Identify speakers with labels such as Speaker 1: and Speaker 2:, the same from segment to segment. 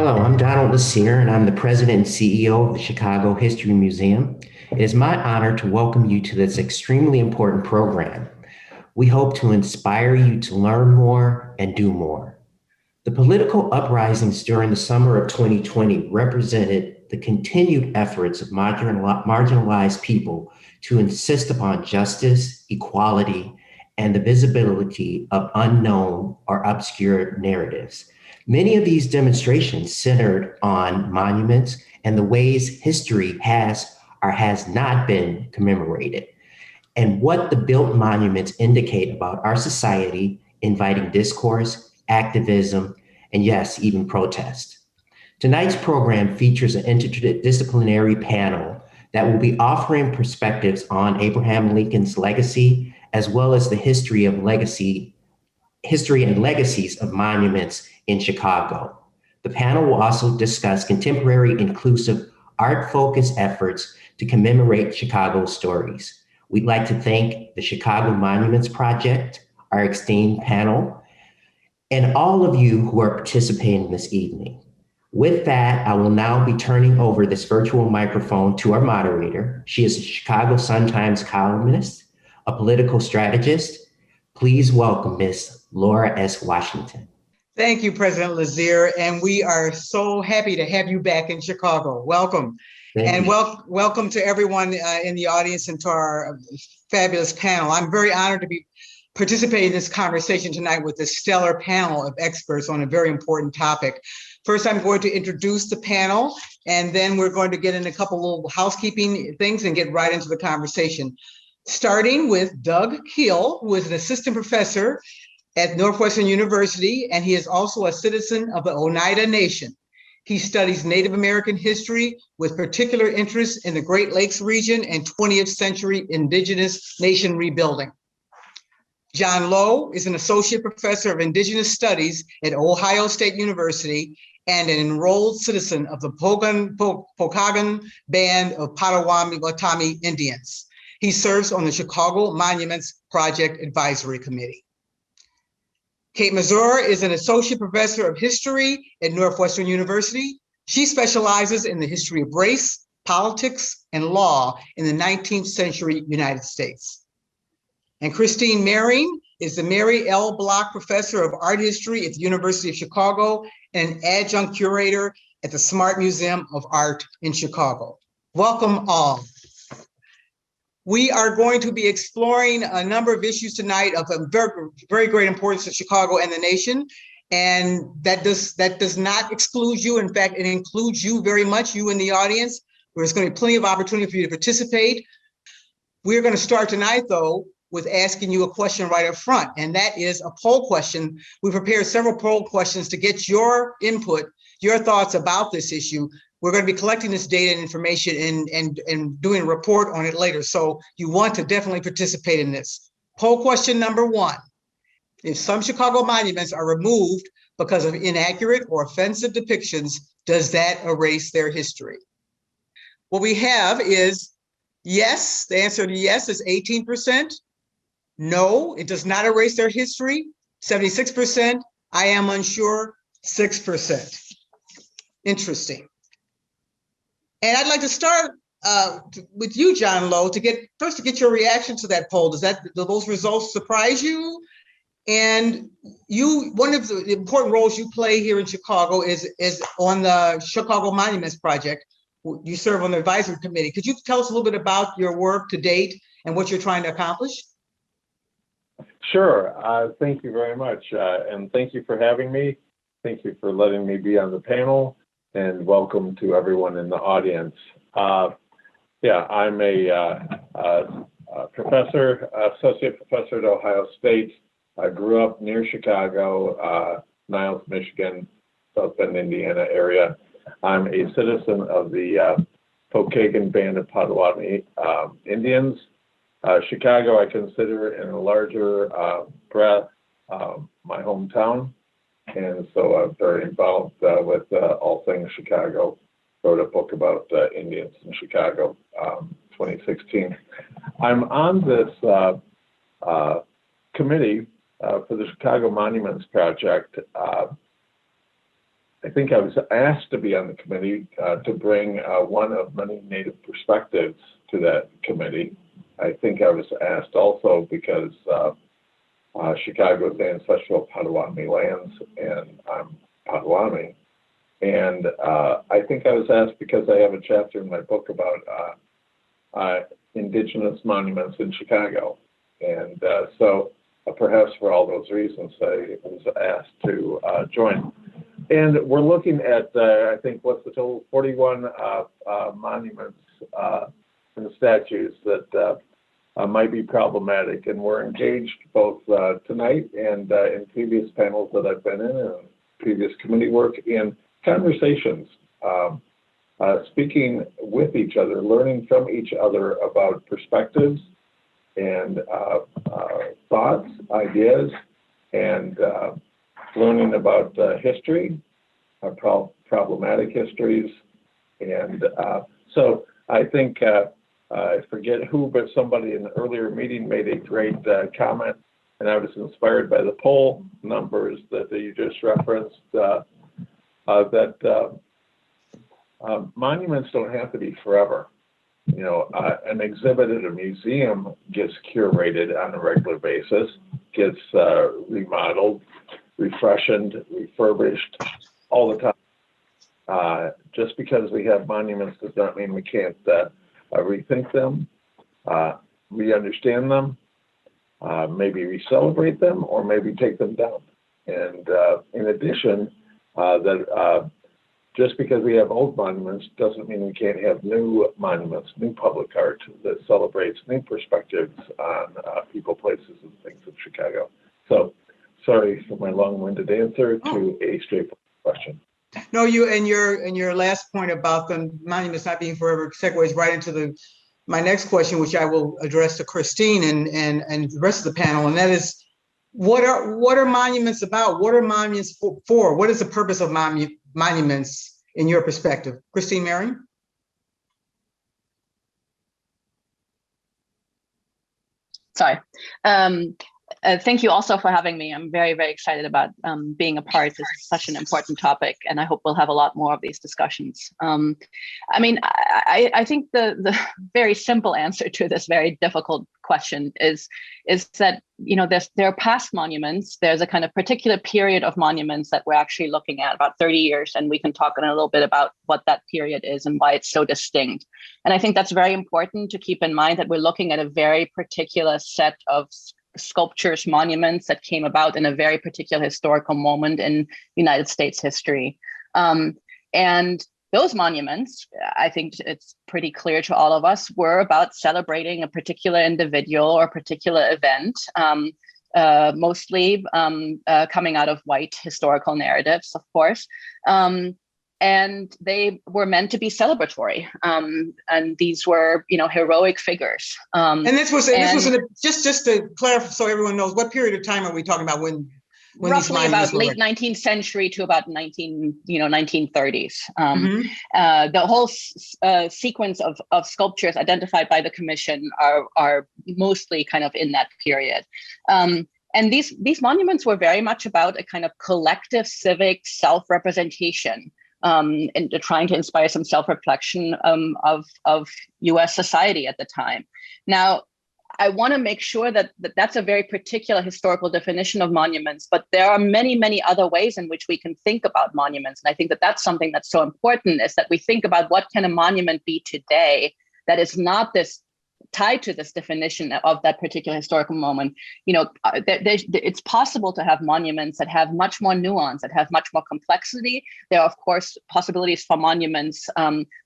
Speaker 1: Hello, I'm Donald Lassier, and I'm the president and CEO of the Chicago History Museum. It is my honor to welcome you to this extremely important program. We hope to inspire you to learn more and do more. The political uprisings during the summer of 2020 represented the continued efforts of marginalized people to insist upon justice, equality, and the visibility of unknown or obscure narratives. Many of these demonstrations centered on monuments and the ways history has or has not been commemorated, and what the built monuments indicate about our society, inviting discourse, activism, and yes, even protest. Tonight's program features an interdisciplinary panel that will be offering perspectives on Abraham Lincoln's legacy, as well as the history and legacies of monuments in Chicago. The panel will also discuss contemporary inclusive art-focused efforts to commemorate Chicago's stories. We'd like to thank the Chicago Monuments Project, our esteemed panel, and all of you who are participating this evening. With that, I will now be turning over this virtual microphone to our moderator. She is a Chicago Sun-Times columnist, a political strategist. Please welcome Ms. Laura S. Washington.
Speaker 2: Thank you, President Lazier, and we are so happy to have you back in Chicago. Welcome.
Speaker 1: Thank you.
Speaker 2: Welcome to everyone in the audience and to our fabulous panel. I'm very honored to be participating in this conversation tonight with this stellar panel of experts on a very important topic. First, I'm going to introduce the panel, and then we're going to get in a couple little housekeeping things and get right into the conversation. Starting with Doug Keel, who is an assistant professor at Northwestern University, and he is also a citizen of the Oneida Nation. He studies Native American history with particular interest in the Great Lakes region and 20th century indigenous nation rebuilding. John Lowe is an associate professor of indigenous studies at Ohio State University and an enrolled citizen of the Pokagon Band of Potawatomi Indians. He serves on the Chicago Monuments Project Advisory Committee. Kate Mazur is an associate professor of history at Northwestern University. She specializes in the history of race, politics, and law in the 19th century United States. And Christine Mehring is the Mary L. Block Professor of Art History at the University of Chicago and an adjunct curator at the Smart Museum of Art in Chicago. Welcome all. We are going to be exploring a number of issues tonight of a very, very great importance to Chicago and the nation. And that does not exclude you. In fact, it includes you very much, you in the audience. There's going to be plenty of opportunity for you to participate. We're going to start tonight, though, with asking you a question right up front, and that is a poll question. We prepared several poll questions to get your input, your thoughts about this issue. We're going to be collecting this data and information and doing a report on it later. So you want to definitely participate in this. Poll question number one: if some Chicago monuments are removed because of inaccurate or offensive depictions, does that erase their history? What we have is yes. The answer to yes is 18%. No, it does not erase their history, 76%. I am unsure, 6%. Interesting. And I'd like to start with you, John Lowe, to get your reaction to that poll. Do those results surprise you? And one of the important roles you play here in Chicago is on the Chicago Monuments Project. You serve on the advisory committee. Could you tell us a little bit about your work to date and what you're trying to accomplish?
Speaker 3: Sure. Thank you very much. And thank you for having me. Thank you for letting me be on the panel. And welcome to everyone in the audience. I'm a professor, associate professor at Ohio State. I grew up near Chicago, Niles, Michigan, South Bend, Indiana area. I'm a citizen of the Pokagon Band of Potawatomi Indians. Chicago, I consider in a larger breadth my hometown. And so I'm very involved with all things Chicago. Wrote a book about Indians in Chicago, 2016. I'm on this committee for the Chicago Monuments Project. I think I was asked to be on the committee to bring one of many Native perspectives to that committee. I think I was asked also because Chicago is ancestral Potawatomi lands, and I'm Potawatomi. And I think I was asked because I have a chapter in my book about indigenous monuments in Chicago. And so perhaps for all those reasons, I was asked to join. And we're looking at, I think, what's the total? 41 monuments and statues that might be problematic. And we're engaged both tonight and in previous panels that I've been in and previous committee work in conversations, speaking with each other, learning from each other about perspectives and thoughts, ideas, and learning about history, problematic histories. And so I think, I forget who, but somebody in the earlier meeting made a great comment, and I was inspired by the poll numbers that you just referenced, that monuments don't have to be forever. You know, an exhibit at a museum gets curated on a regular basis, gets remodeled, refreshened, refurbished all the time. Just because we have monuments does not mean we can't rethink them, re-understand them, maybe re-celebrate them, or maybe take them down. And in addition, that just because we have old monuments doesn't mean we can't have new monuments, new public art that celebrates new perspectives on people, places, and things in Chicago. So sorry for my long-winded answer to a straightforward question.
Speaker 2: No, your last point about the monuments not being forever segues right into my next question, which I will address to Christine and the rest of the panel, and that is, what are monuments about? What are monuments for? What is the purpose of monuments in your perspective? Christine Marion?
Speaker 4: Sorry. Thank you also for having me. I'm very, very excited about being a part. This is such an important topic, and I hope we'll have a lot more of these discussions. I mean, I think the very simple answer to this very difficult question is that, you know, there are past monuments. There's a kind of particular period of monuments that we're actually looking at, about 30 years, and we can talk in a little bit about what that period is and why it's so distinct. And I think that's very important to keep in mind, that we're looking at a very particular set of sculptures, monuments that came about in a very particular historical moment in United States history. And those monuments, I think it's pretty clear to all of us, were about celebrating a particular individual or particular event, mostly coming out of white historical narratives, of course. And they were meant to be celebratory, and these were, you know, heroic figures.
Speaker 2: And this was just to clarify, so everyone knows, what period of time are we talking about when
Speaker 4: roughly about late 19th century to about 1930s. The whole sequence of sculptures identified by the commission are mostly kind of in that period. And these monuments were very much about a kind of collective civic self-representation, and trying to inspire some self-reflection of US society at the time. Now, I want to make sure that that's a very particular historical definition of monuments, but there are many, many other ways in which we can think about monuments. And I think that that's something that's so important, is that we think about what can a monument be today that is not this tied to this definition of that particular historical moment. You know, it's possible to have monuments that have much more nuance, that have much more complexity. There are, of course, possibilities for monuments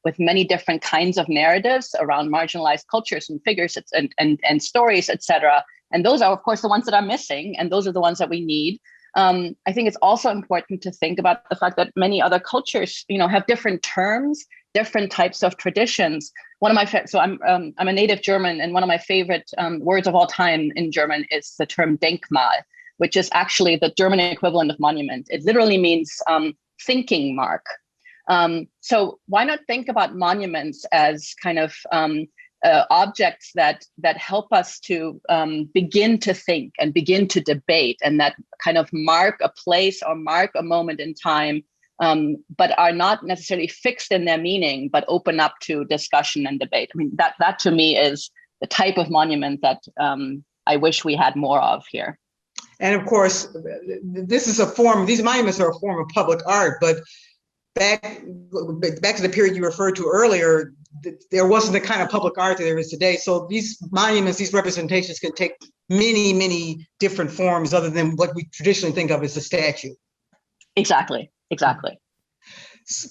Speaker 4: with many different kinds of narratives around marginalized cultures and figures and stories, et cetera. And those are, of course, the ones that are missing, and those are the ones that we need. I think it's also important to think about the fact that many other cultures, you know, have different terms, different types of traditions. One of my so I'm a native German, and one of my favorite words of all time in German is the term Denkmal, which is actually the German equivalent of monument. It literally means thinking mark. So why not think about monuments as kind of objects that help us to begin to think and begin to debate, and that kind of mark a place or mark a moment in time but are not necessarily fixed in their meaning, but open up to discussion and debate. I mean, that to me is the type of monument that I wish we had more of here.
Speaker 2: And of course, this is a form, these monuments are a form of public art, but back to the period you referred to earlier, there wasn't the kind of public art that there is today. So these monuments, these representations can take many, many different forms other than what we traditionally think of as a statue.
Speaker 4: Exactly.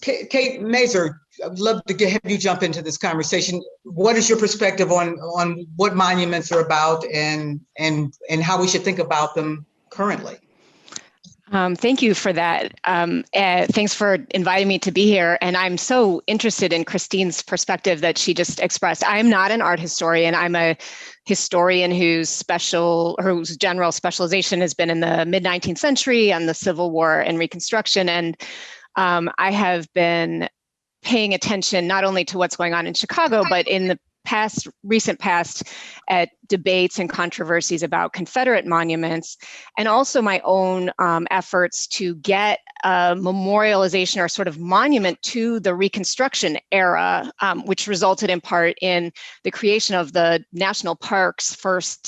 Speaker 2: Kate Mazur, I'd love to have you jump into this conversation. What is your perspective on what monuments are about and how we should think about them currently?
Speaker 5: Thank you for that. Thanks for inviting me to be here. And I'm so interested in Christine's perspective that she just expressed. I'm not an art historian. I'm a historian whose general specialization has been in the mid-19th century and the Civil War and Reconstruction. And I have been paying attention not only to what's going on in Chicago, but in the recent past at debates and controversies about Confederate monuments, and also my own efforts to get a memorialization or sort of monument to the Reconstruction era, which resulted in part in the creation of the National Park's first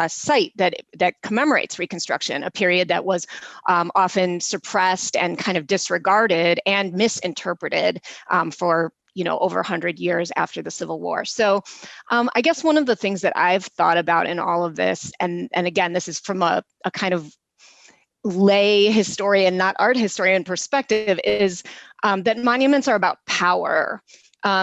Speaker 5: site that commemorates Reconstruction, a period that was often suppressed and kind of disregarded and misinterpreted for over 100 years after the Civil War. So I guess one of the things that I've thought about in all of this, and again, this is from a kind of lay historian, not art historian perspective, is that monuments are about power.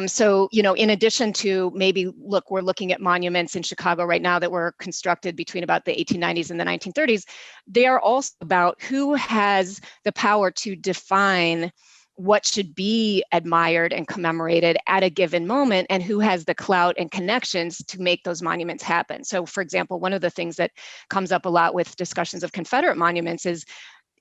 Speaker 5: So, in addition to we're looking at monuments in Chicago right now that were constructed between about the 1890s and the 1930s. They are also about who has the power to define what should be admired and commemorated at a given moment, and who has the clout and connections to make those monuments happen. So, for example, one of the things that comes up a lot with discussions of Confederate monuments is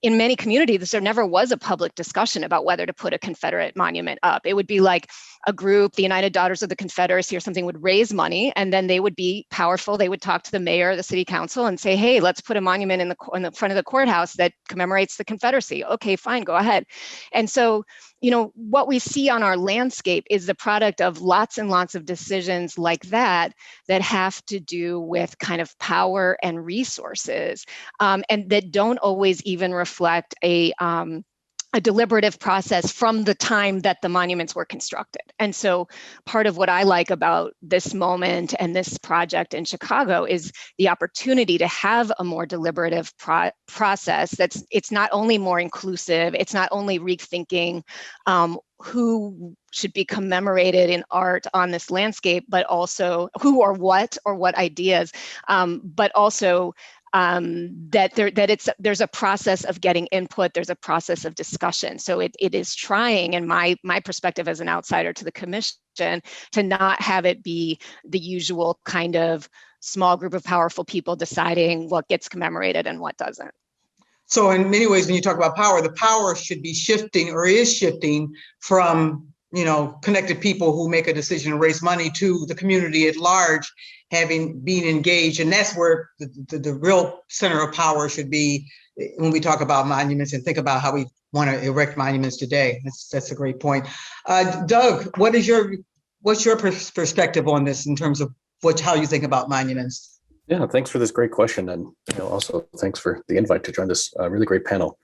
Speaker 5: in many communities, there never was a public discussion about whether to put a Confederate monument up. It would be like a group, the United Daughters of the Confederacy or something, would raise money, and then they would be powerful. They would talk to the mayor, the city council, and say, hey, let's put a monument in the front of the courthouse that commemorates the Confederacy. Okay, fine, go ahead. And so, what we see on our landscape is the product of lots and lots of decisions like that have to do with kind of power and resources, and that don't always even reflect a deliberative process from the time that the monuments were constructed. And so part of what I like about this moment and this project in Chicago is the opportunity to have a more deliberative process it's not only more inclusive, it's not only rethinking who should be commemorated in art on this landscape, but also who or what ideas, but also there's a process of getting input, there's a process of discussion. So it is trying, in my perspective as an outsider to the commission, to not have it be the usual kind of small group of powerful people deciding what gets commemorated and what doesn't.
Speaker 2: So in many ways, when you talk about power, the power should be shifting or is shifting from connected people who make a decision to raise money to the community at large being engaged. And that's where the real center of power should be when we talk about monuments and think about how we want to erect monuments today. That's a great point. Doug, what's your perspective on this in terms of how you think about monuments?
Speaker 6: Yeah, thanks for this great question. And also thanks for the invite to join this really great panel.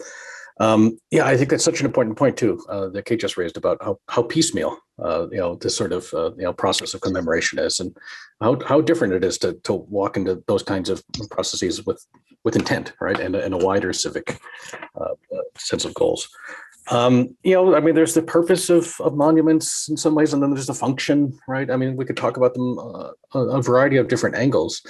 Speaker 6: I think that's such an important point too, that Kate just raised about how piecemeal, this sort of, process of commemoration is, and how different it is to walk into those kinds of processes with intent, right, and a wider civic sense of goals. There's the purpose of monuments in some ways, and then there's the function, right? I mean, we could talk about them a variety of different angles.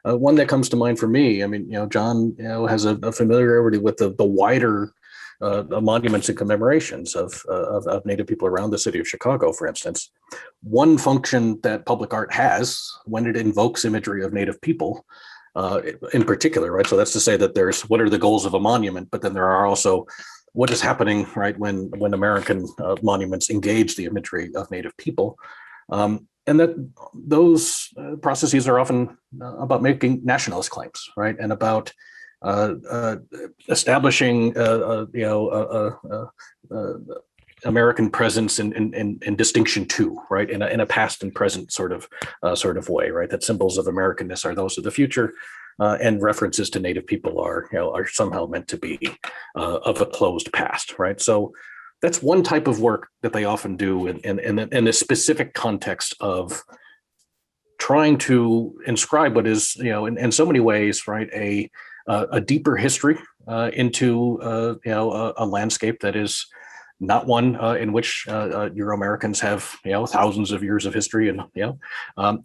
Speaker 6: One that comes to mind for me, John, has a familiarity with the wider monuments and commemorations of Native people around the city of Chicago, for instance. One function that public art has when it invokes imagery of Native people in particular, right? So that's to say that there's what are the goals of a monument, but then there are also what is happening, right, when American monuments engage the imagery of Native people. And that those processes are often about making nationalist claims, right? And about establishing, American presence in distinction too, right? In a past and present sort of way, right? That symbols of Americanness are those of the future, and references to Native people are somehow meant to be of a closed past, right? So that's one type of work that they often do in a specific context of trying to inscribe what is, in so many ways, right, a deeper history into a landscape that is not one in which Euro-Americans have thousands of years of history, and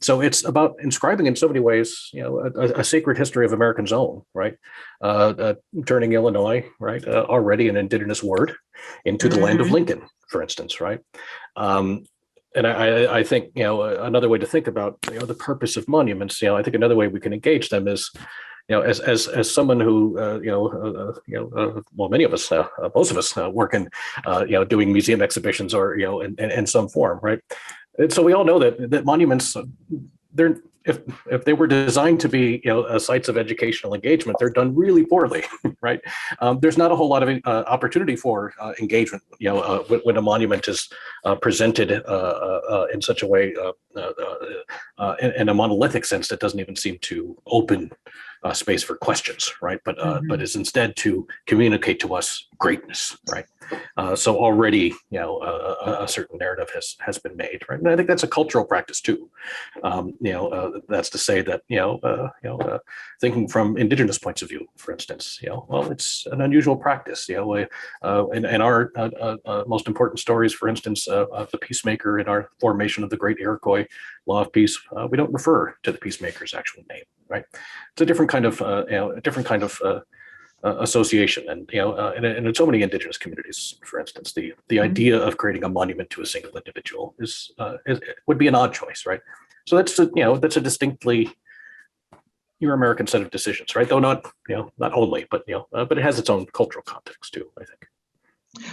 Speaker 6: so it's about inscribing in so many ways a sacred history of Americans' own, right? Turning Illinois, right, already an indigenous word, into the land of Lincoln, for instance, right? And I think another way to think about the purpose of monuments, I think another way we can engage them is as someone who well, many of us, most of us work in doing museum exhibitions or in some form, right? And so we all know that monuments, they're if they were designed to be sites of educational engagement, they're done really poorly, right? There's not a whole lot of opportunity for engagement when a monument is presented in such a way in a monolithic sense that doesn't even seem to open space for questions, right? But is instead to communicate to us greatness, right? So already, a certain narrative has been made, right? And I think that's a cultural practice too. That's to say that thinking from indigenous points of view, for instance, well, it's an unusual practice. In our most important stories, for instance, the peacemaker in our formation of the Great Iroquois Law of Peace, we don't refer to the peacemaker's actual name, right? It's a different kind of association, and in so many indigenous communities, for instance, the idea of creating a monument to a single individual would be an odd choice, right? So that's a distinctly Euro-American set of decisions, right? Though not only, but it has its own cultural context too, I think.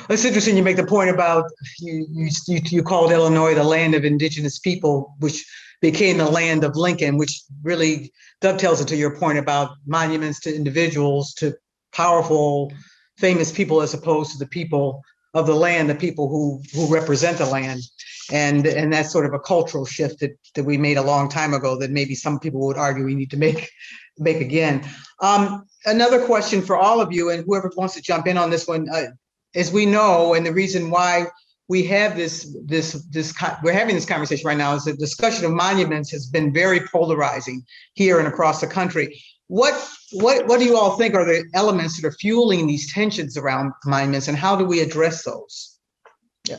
Speaker 2: It's interesting you make the point about you called Illinois the land of indigenous people, which became the land of Lincoln, which really dovetails into your point about monuments to individuals, to powerful, famous people, as opposed to the people of the land, the people who represent the land. And that's sort of a cultural shift that we made a long time ago that maybe some people would argue we need to make again. Another question for all of you, and whoever wants to jump in on this one, as we know, and the reason why we have we're having this conversation right now is the discussion of monuments has been very polarizing here and across the country. What do you all think are the elements that are fueling these tensions around monuments, and how do we address those? Yeah.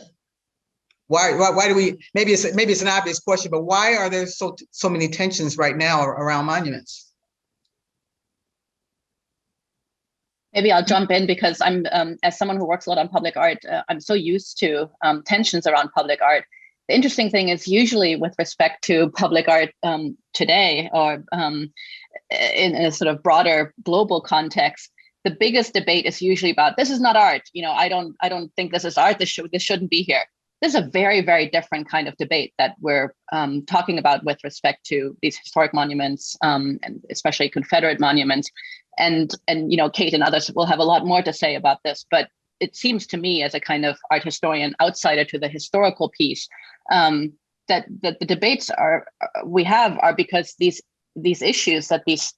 Speaker 2: Why do we? Maybe it's an obvious question, but why are there so many tensions right now around monuments?
Speaker 4: Maybe I'll jump in because I'm, as someone who works a lot on public art, I'm so used to tensions around public art. The interesting thing is usually with respect to public art today, or in a sort of broader global context, the biggest debate is usually about, this is not art. I don't think this is art. This shouldn't be here. This is a very, very different kind of debate that we're talking about with respect to these historic monuments, and especially Confederate monuments. And Kate and others will have a lot more to say about this, but it seems to me, as a kind of art historian outsider to the historical piece, that the debates we have are because these issues that these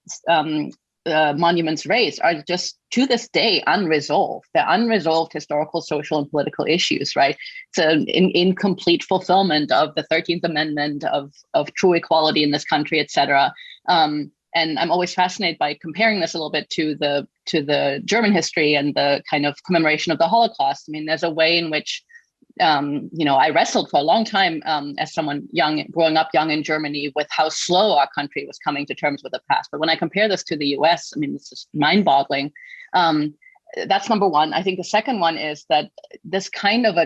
Speaker 4: monuments raise are just to this day unresolved. They're unresolved historical, social, and political issues, right? It's an incomplete fulfillment of the 13th Amendment, of true equality in this country, et cetera. And I'm always fascinated by comparing this a little bit to the German history and the kind of commemoration of the Holocaust. I mean, there's a way in which, I wrestled for a long time as someone growing up young in Germany with how slow our country was coming to terms with the past. But when I compare this to the US, I mean, it's just mind-boggling. That's number one. I think the second one is that this kind of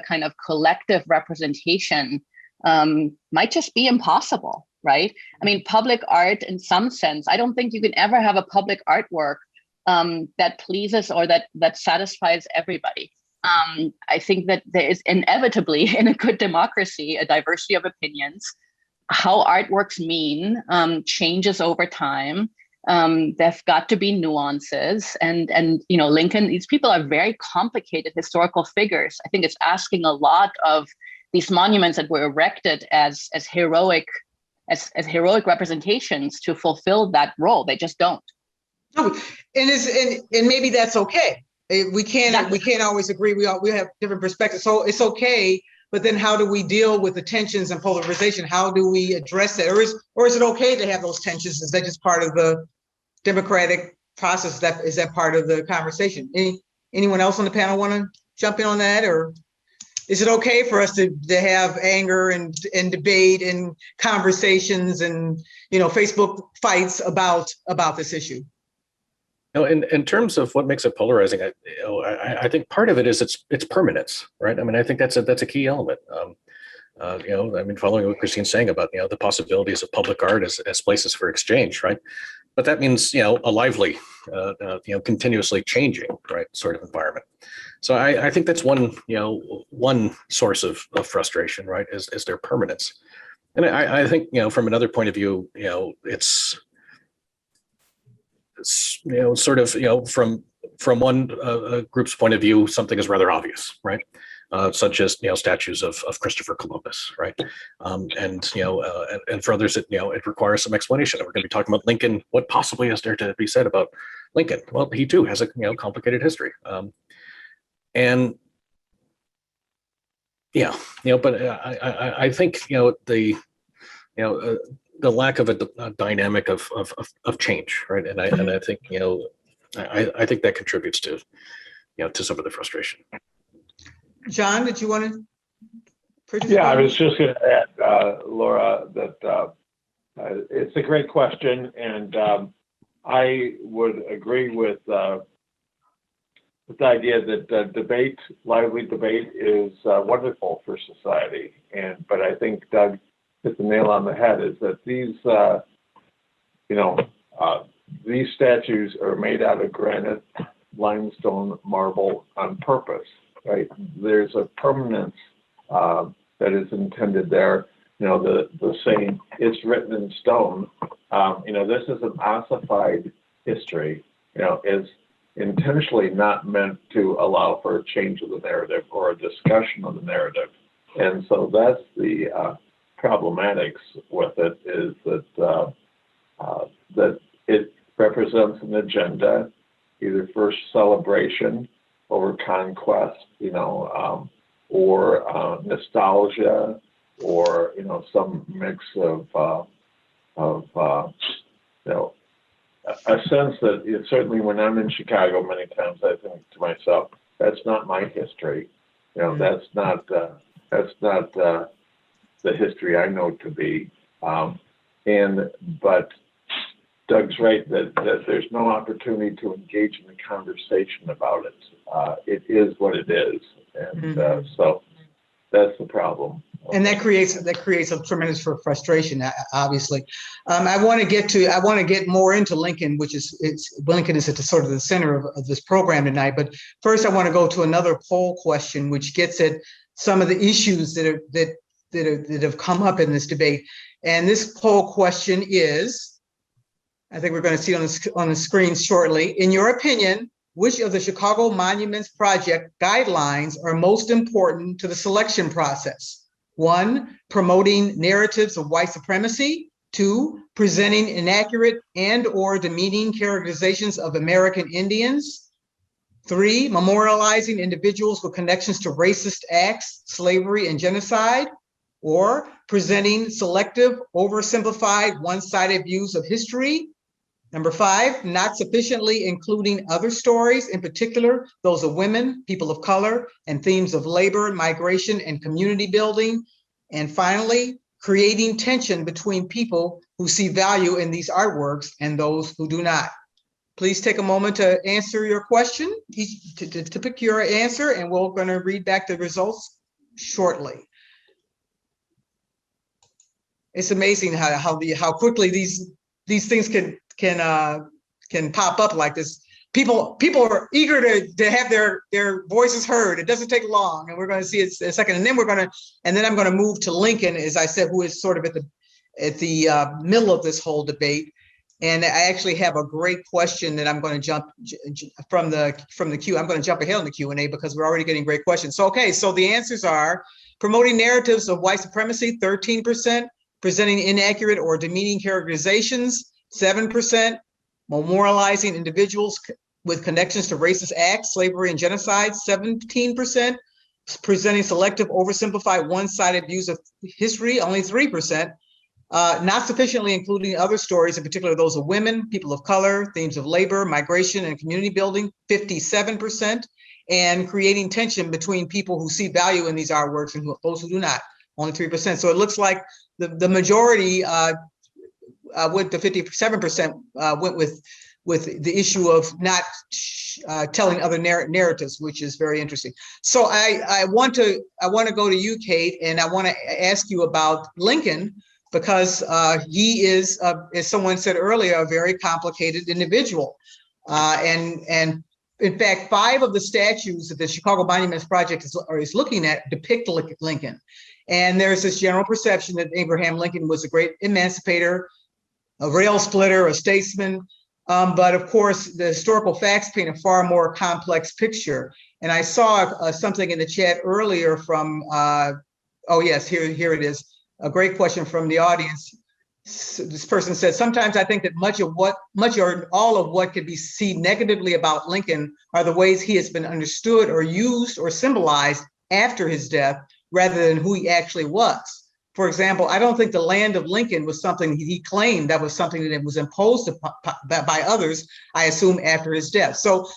Speaker 4: collective representation might just be impossible. Right? I mean, public art, in some sense, I don't think you can ever have a public artwork that pleases or that satisfies everybody. I think that there is inevitably, in a good democracy, a diversity of opinions. How artworks mean changes over time. There've got to be nuances, and Lincoln. These people are very complicated historical figures. I think it's asking a lot of these monuments that were erected as heroic representations to fulfill that role. They just don't.
Speaker 2: No, and maybe that's okay. We can't always agree. We have different perspectives, so it's okay. But then, how do we deal with the tensions and polarization? How do we address that, or is it okay to have those tensions? Is that just part of the democratic process? Is that part of the conversation? Anyone else on the panel want to jump in on that, or is it okay for us to have anger and debate and conversations and Facebook fights about this issue?
Speaker 6: No, in terms of what makes it polarizing, I think part of it is its permanence, right? I mean, I think that's a key element. Following what Christine's saying about the possibilities of public art as places for exchange, right? But that means a lively, continuously changing, right, sort of environment. So I think that's one source of frustration, right, is their permanence. And I think from another point of view, it's from one group's point of view, something is rather obvious, right? Such as statues of Christopher Columbus, right? And for others, it requires some explanation. And we're going to be talking about Lincoln. What possibly is there to be said about Lincoln? Well, he too has a complicated history, but I think the lack of a dynamic of change, right? And I think I think that contributes to to some of the frustration.
Speaker 2: John, did you want to participate?
Speaker 3: Yeah, I was just going to add, Laura, that it's a great question, and I would agree with the idea that lively debate, is wonderful for society. But I think Doug hit the nail on the head. Is that these statues are made out of granite, limestone, marble on purpose. Right, there's a permanence that is intended there. The saying, "It's written in stone." This is an ossified history. Is intentionally not meant to allow for a change of the narrative or a discussion of the narrative, and so that's the problematics with it. Is that that it represents an agenda, either for celebration over conquest, or nostalgia, or some mix of a sense that certainly when I'm in Chicago, many times I think to myself, that's not my history. That's not the history I know to be. But Doug's right that there's no opportunity to engage in a conversation about it. It is what it is, and so that's the problem.
Speaker 2: And that creates a tremendous frustration, obviously. I want to get more into Lincoln, Lincoln is at the sort of the center of this program tonight. But first, I want to go to another poll question, which gets at some of the issues that have come up in this debate. And this poll question is, I think we're going to see on the screen shortly. In your opinion, which of the Chicago Monuments Project guidelines are most important to the selection process? 1, promoting narratives of white supremacy. 2, presenting inaccurate and/or demeaning characterizations of American Indians. 3, memorializing individuals with connections to racist acts, slavery, and genocide. Or presenting selective, oversimplified, one-sided views of history. Number 5, not sufficiently including other stories, in particular, those of women, people of color, and themes of labor, migration, and community building. And finally, creating tension between people who see value in these artworks and those who do not. Please take a moment to answer your question, to pick your answer, and we're going to read back the results shortly. It's amazing how quickly these things can pop up like this. People are eager to have their voices heard. It doesn't take long, and we're going to see it in a second. And then I'm going to move to Lincoln, as I said, who is sort of at the middle of this whole debate. And I actually have a great question that I'm going to jump from the queue. I'm going to jump ahead on the Q&A because we're already getting great questions. So, okay, so the answers are promoting narratives of white supremacy, 13%, presenting inaccurate or demeaning characterizations, 7%, memorializing individuals with connections to racist acts, slavery, and genocide, 17%, presenting selective, oversimplified, one-sided views of history, only 3%, not sufficiently including other stories, in particular those of women, people of color, themes of labor, migration, and community building, 57%, and creating tension between people who see value in these artworks and those who do not, only 3%. So it looks like the majority with the 57% went with the issue of not telling other narratives, which is very interesting. So I want to go to you, Kate, and I want to ask you about Lincoln, because he is, as someone said earlier, a very complicated individual. And in fact, 5 of the statues that the Chicago Monuments Project is looking at depict Lincoln. And there's this general perception that Abraham Lincoln was a great emancipator, a rail splitter, a statesman. But of course, the historical facts paint a far more complex picture. And I saw something in the chat earlier from, oh yes, here it is. A great question from the audience. This person said, sometimes I think that much or all of what could be seen negatively about Lincoln are the ways he has been understood or used or symbolized after his death, rather than who he actually was. For example, I don't think the land of Lincoln was something he claimed. That was something that was imposed by others, I assume, after his death. So,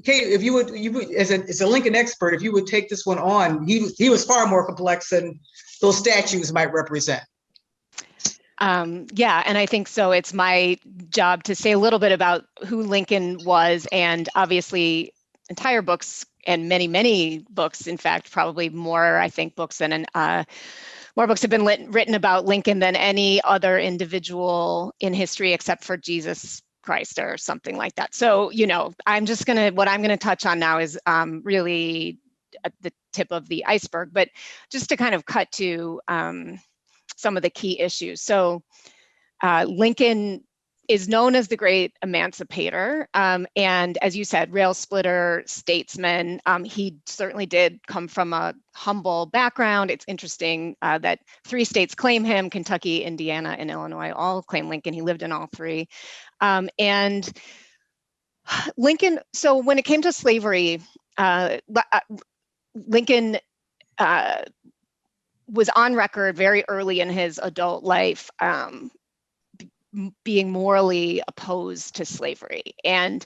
Speaker 2: Kate, if you would as a Lincoln expert, if you would take this one on, he was far more complex than those statues might represent.
Speaker 5: Yeah, and I think so. It's my job to say a little bit about who Lincoln was, and obviously entire books and many, many books, in fact, probably more, I think, books than more books have been written about Lincoln than any other individual in history except for Jesus Christ or something like that. So, what I'm gonna touch on now is really at the tip of the iceberg, but just to kind of cut to some of the key issues. So Lincoln is known as the great emancipator. And as you said, rail splitter, statesman. He certainly did come from a humble background. It's interesting that 3 states claim him: Kentucky, Indiana, and Illinois all claim Lincoln. He lived in all 3. And Lincoln, so when it came to slavery, Lincoln was on record very early in his adult life being morally opposed to slavery. And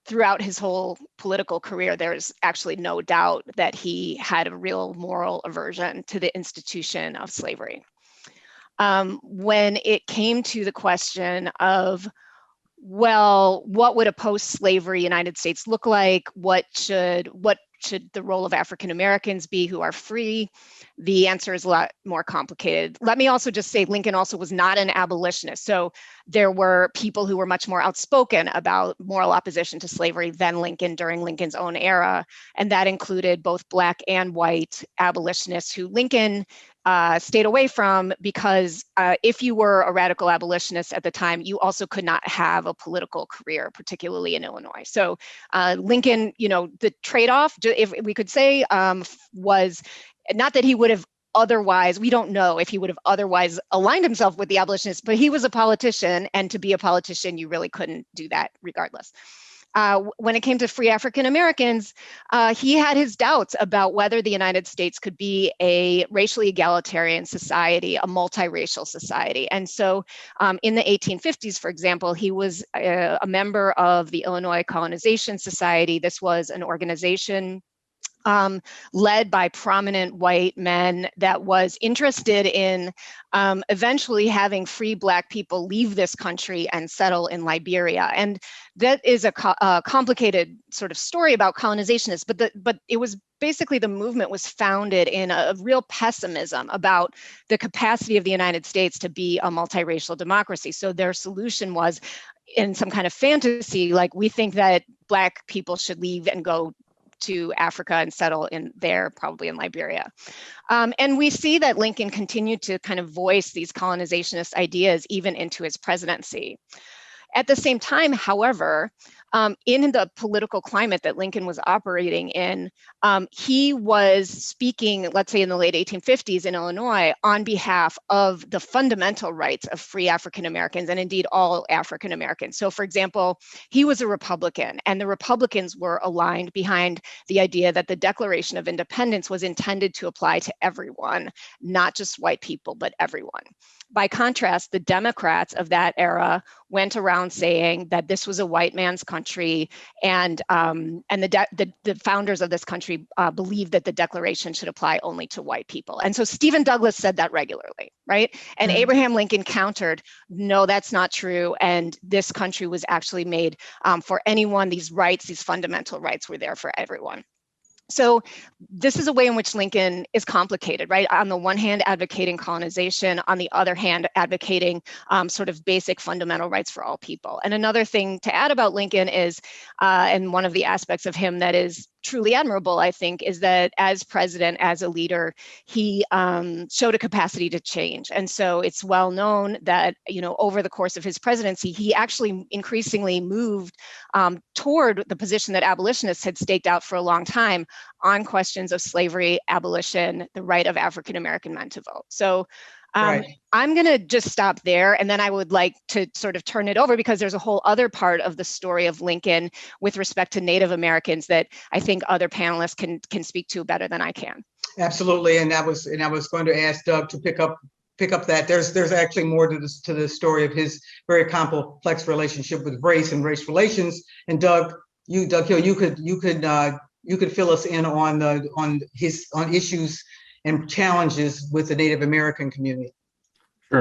Speaker 5: throughout his whole political career, there's actually no doubt that he had a real moral aversion to the institution of slavery. When it came to the question of, well, what would a post-slavery United States look like? What should the role of African Americans be who are free? The answer is a lot more complicated. Let me also just say Lincoln also was not an abolitionist. So there were people who were much more outspoken about moral opposition to slavery than Lincoln during Lincoln's own era. And that included both Black and white abolitionists who Lincoln stayed away from, because if you were a radical abolitionist at the time, you also could not have a political career, particularly in Illinois. So Lincoln, the trade-off, if we could say, was not that he would have otherwise, we don't know if he would have otherwise aligned himself with the abolitionists, but he was a politician, and to be a politician, you really couldn't do that regardless. When it came to free African Americans, he had his doubts about whether the United States could be a racially egalitarian society, a multiracial society. And so in the 1850s, for example, he was a member of the Illinois Colonization Society. This was an organization led by prominent white men that was interested in eventually having free Black people leave this country and settle in Liberia. And that is a complicated sort of story about colonizationists, but it was basically, the movement was founded in a real pessimism about the capacity of the United States to be a multiracial democracy. So their solution was, in some kind of fantasy, like, we think that Black people should leave and go to Africa and settle in there, probably in Liberia. And we see that Lincoln continued to kind of voice these colonizationist ideas even into his presidency. At the same time, however, in the political climate that Lincoln was operating in, he was speaking, let's say in the late 1850s in Illinois, on behalf of the fundamental rights of free African Americans and indeed all African Americans. So for example, he was a Republican, and the Republicans were aligned behind the idea that the Declaration of Independence was intended to apply to everyone, not just white people, but everyone. By contrast, the Democrats of that era went around saying that this was a white man's country, and the founders of this country believed that the Declaration should apply only to white people. And so Stephen Douglas said that regularly, right? And Abraham Lincoln countered, no, that's not true. And this country was actually made for anyone. These rights, these fundamental rights were there for everyone. So this is a way in which Lincoln is complicated, right? On the one hand, advocating colonization, on the other hand, advocating sort of basic fundamental rights for all people. And another thing to add about Lincoln is, and one of the aspects of him that is truly admirable, I think, is that as president, as a leader, he showed a capacity to change. And so it's well known that, you know, over the course of his presidency, he actually increasingly moved toward the position that abolitionists had staked out for a long time on questions of slavery, abolition, the right of African American men to vote. So I'm going to just stop there, and then I would like to sort of turn it over, because there's a whole other part of the story of Lincoln with respect to Native Americans that I think other panelists can speak to better than I can.
Speaker 2: Absolutely, and I was going to ask Doug to pick up that. There's actually more to the story of his very complex relationship with race and race relations. And Doug Hill, you could fill us in on issues and challenges with the Native American community.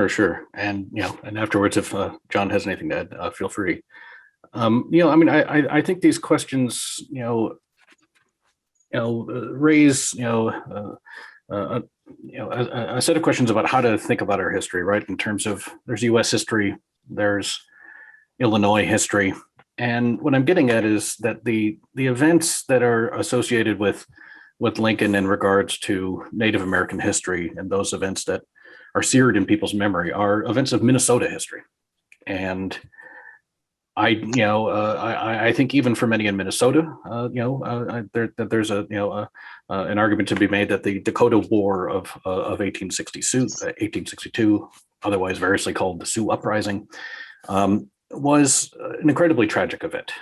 Speaker 6: Sure. And, you know, and afterwards, if John has anything to add, feel free. You know, I mean, I think these questions, raise, a set of questions about how to think about our history, right? In terms of, there's U.S. history, there's Illinois history. And what I'm getting at is that the events that are associated with Lincoln in regards to Native American history, and those events that are seared in people's memory, are events of Minnesota history. And I think even for many in Minnesota, there's an argument to be made that the Dakota War of 1862, otherwise variously called the Sioux Uprising, was an incredibly tragic event.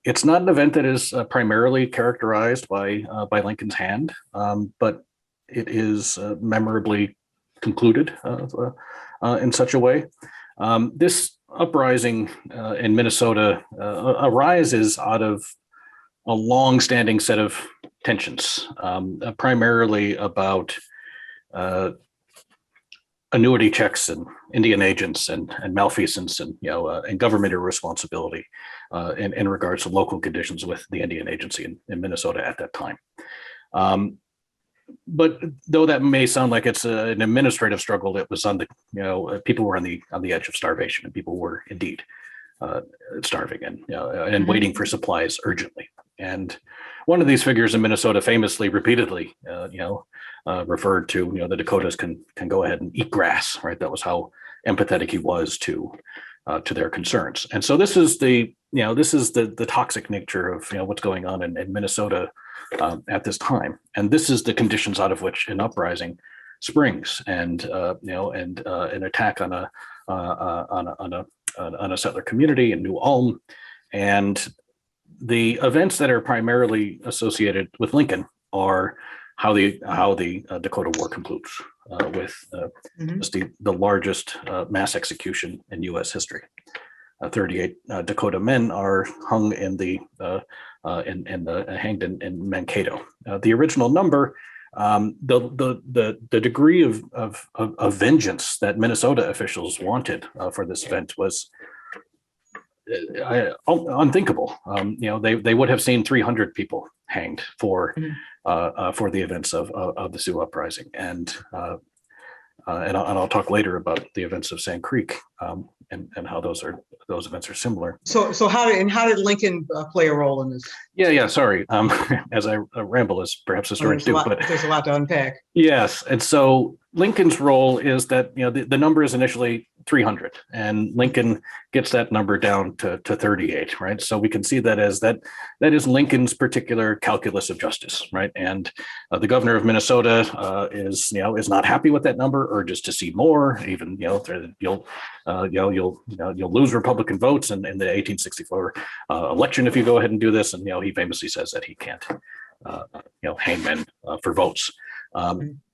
Speaker 6: It's not an event that is primarily characterized by Lincoln's hand, but it is memorably concluded in such a way. This uprising in Minnesota arises out of a long-standing set of tensions, primarily about annuity checks and Indian agents and malfeasance and government irresponsibility in regards to local conditions with the Indian agency in Minnesota at that time. But though that may sound like it's an administrative struggle, it was on the people were on the edge of starvation, and people were indeed starving and waiting for supplies urgently. And one of these figures in Minnesota famously, repeatedly, referred to, the Dakotas can go ahead and eat grass, right? That was how empathetic he was to their concerns. And so this is the toxic nature of what's going on in Minnesota at this time. And this is the conditions out of which an uprising springs, and an attack on a settler community in New Ulm. And the events that are primarily associated with Lincoln are how the Dakota War concludes with just the largest mass execution in U.S. history. 38 Dakota men are hung hanged in Mankato. The original number, the degree of vengeance that Minnesota officials wanted for this event was unthinkable. They would have seen 300 people hanged for the events of the Sioux Uprising, and I'll talk later about the events of Sand Creek and how those events are similar.
Speaker 2: So how did Lincoln play a role in this?
Speaker 6: Yeah. Sorry, as I ramble, as perhaps historians do, but
Speaker 2: there's a lot to unpack.
Speaker 6: Yes, and so Lincoln's role is that the number is initially 300, and Lincoln gets that number down to 38, right? So we can see that as that is Lincoln's particular calculus of justice, right? And the governor of Minnesota is not happy with that number, urges to see more. Even you'll lose Republican votes in the 1864 election if you go ahead and do this, and he famously says that he can't hang men for votes.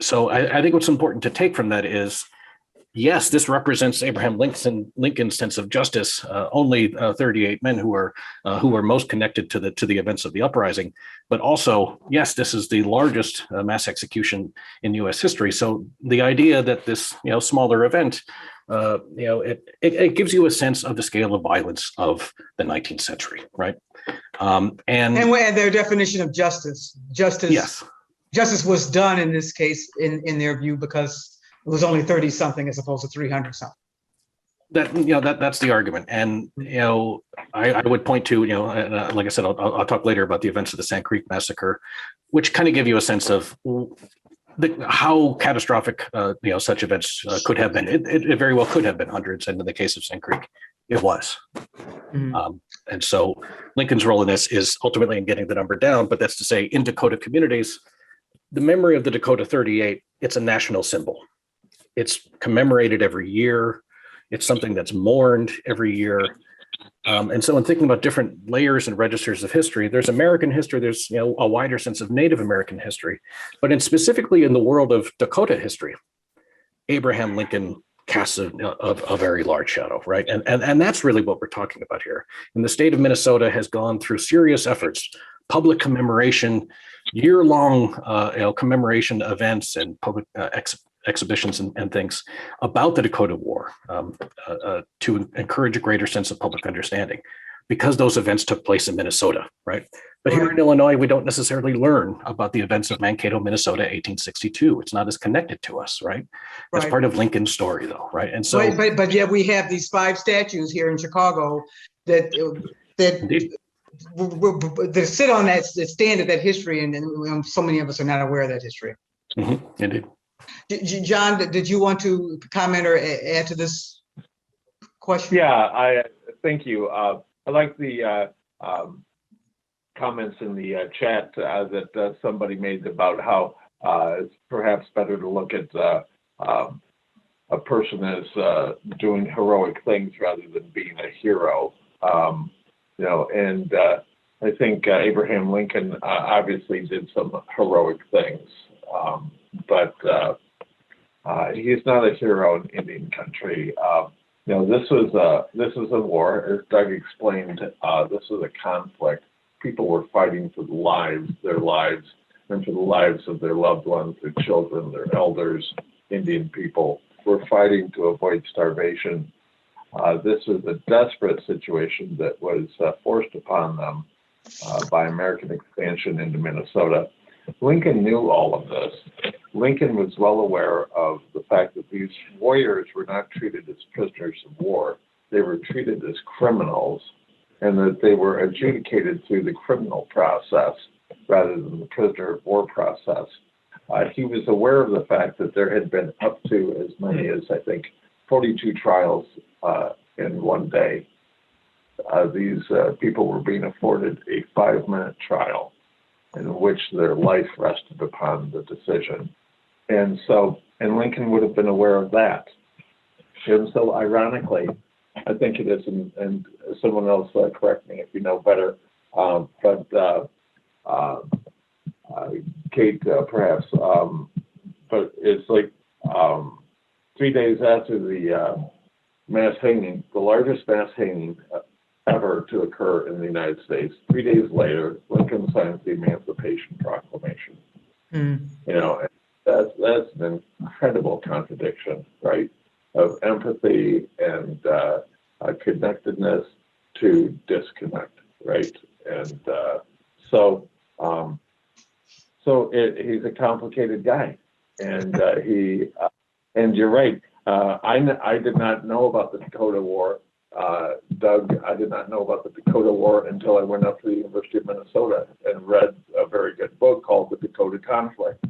Speaker 6: So I think what's important to take from that is, yes, this represents Abraham Lincoln's sense of justice. Only 38 men who are most connected to the events of the uprising, but also, yes, this is the largest mass execution in U.S. history. So the idea that this smaller event, it gives you a sense of the scale of violence of the 19th century, right? And
Speaker 2: their definition of justice.
Speaker 6: Yes.
Speaker 2: Justice was done in this case, in their view, because it was only 30 something as opposed to 300 something.
Speaker 6: That's the argument. And, I would point to, like I said, I'll talk later about the events of the Sand Creek Massacre, which kind of give you a sense of how catastrophic, such events could have been. It very well could have been hundreds. And in the case of Sand Creek, it was. Mm-hmm. And so Lincoln's role in this is ultimately in getting the number down, but that's to say in Dakota communities, the memory of the Dakota 38, it's a national symbol. It's commemorated every year. It's something that's mourned every year. And so in thinking about different layers and registers of history, there's American history, there's a wider sense of Native American history, but specifically in the world of Dakota history, Abraham Lincoln casts a very large shadow, right? And that's really what we're talking about here. And the state of Minnesota has gone through serious efforts, public commemoration, year-long commemoration events and public exhibitions and things about the Dakota War to encourage a greater sense of public understanding, because those events took place in Minnesota, right? But here in Illinois, we don't necessarily learn about the events of Mankato, Minnesota, 1862. It's not as connected to us, right? That's part of Lincoln's story, though, right? And so,
Speaker 2: but yet we have these 5 statues here in Chicago that sit on that stand of that history, and so many of us are not aware of that history.
Speaker 6: Mm-hmm. Indeed.
Speaker 2: John, did you want to comment or add to this question?
Speaker 3: Yeah, thank you. I like the comments in the chat that somebody made about how it's perhaps better to look at a person as doing heroic things rather than being a hero. And I think Abraham Lincoln obviously did some heroic things, but he's not a hero in Indian country. This was a war, as Doug explained. This was a conflict. People were fighting for their lives, and for the lives of their loved ones, their children, their elders. Indian people were fighting to avoid starvation. This was a desperate situation that was forced upon them by American expansion into Minnesota. Lincoln knew all of this. Lincoln was well aware of the fact that these warriors were not treated as prisoners of war. They were treated as criminals, and that they were adjudicated through the criminal process rather than the prisoner of war process. He was aware of the fact that there had been up to as many as, I think, 42 trials in one day. These people were being afforded a 5-minute trial in which their life rested upon the decision. And Lincoln would have been aware of that. And so ironically, I think it is, and someone else correct me if you know better, Kate perhaps, but it's like 3 days after the mass hanging, the largest mass hanging ever to occur in the United States. 3 days later, Lincoln signs the Emancipation Proclamation. That's an incredible contradiction, right? Of empathy and connectedness to disconnect, right? And he's a complicated guy, and and you're right. I did not know about the Dakota War. Doug, I did not know about the Dakota War until I went up to the University of Minnesota and read a very good book called The Dakota Conflict.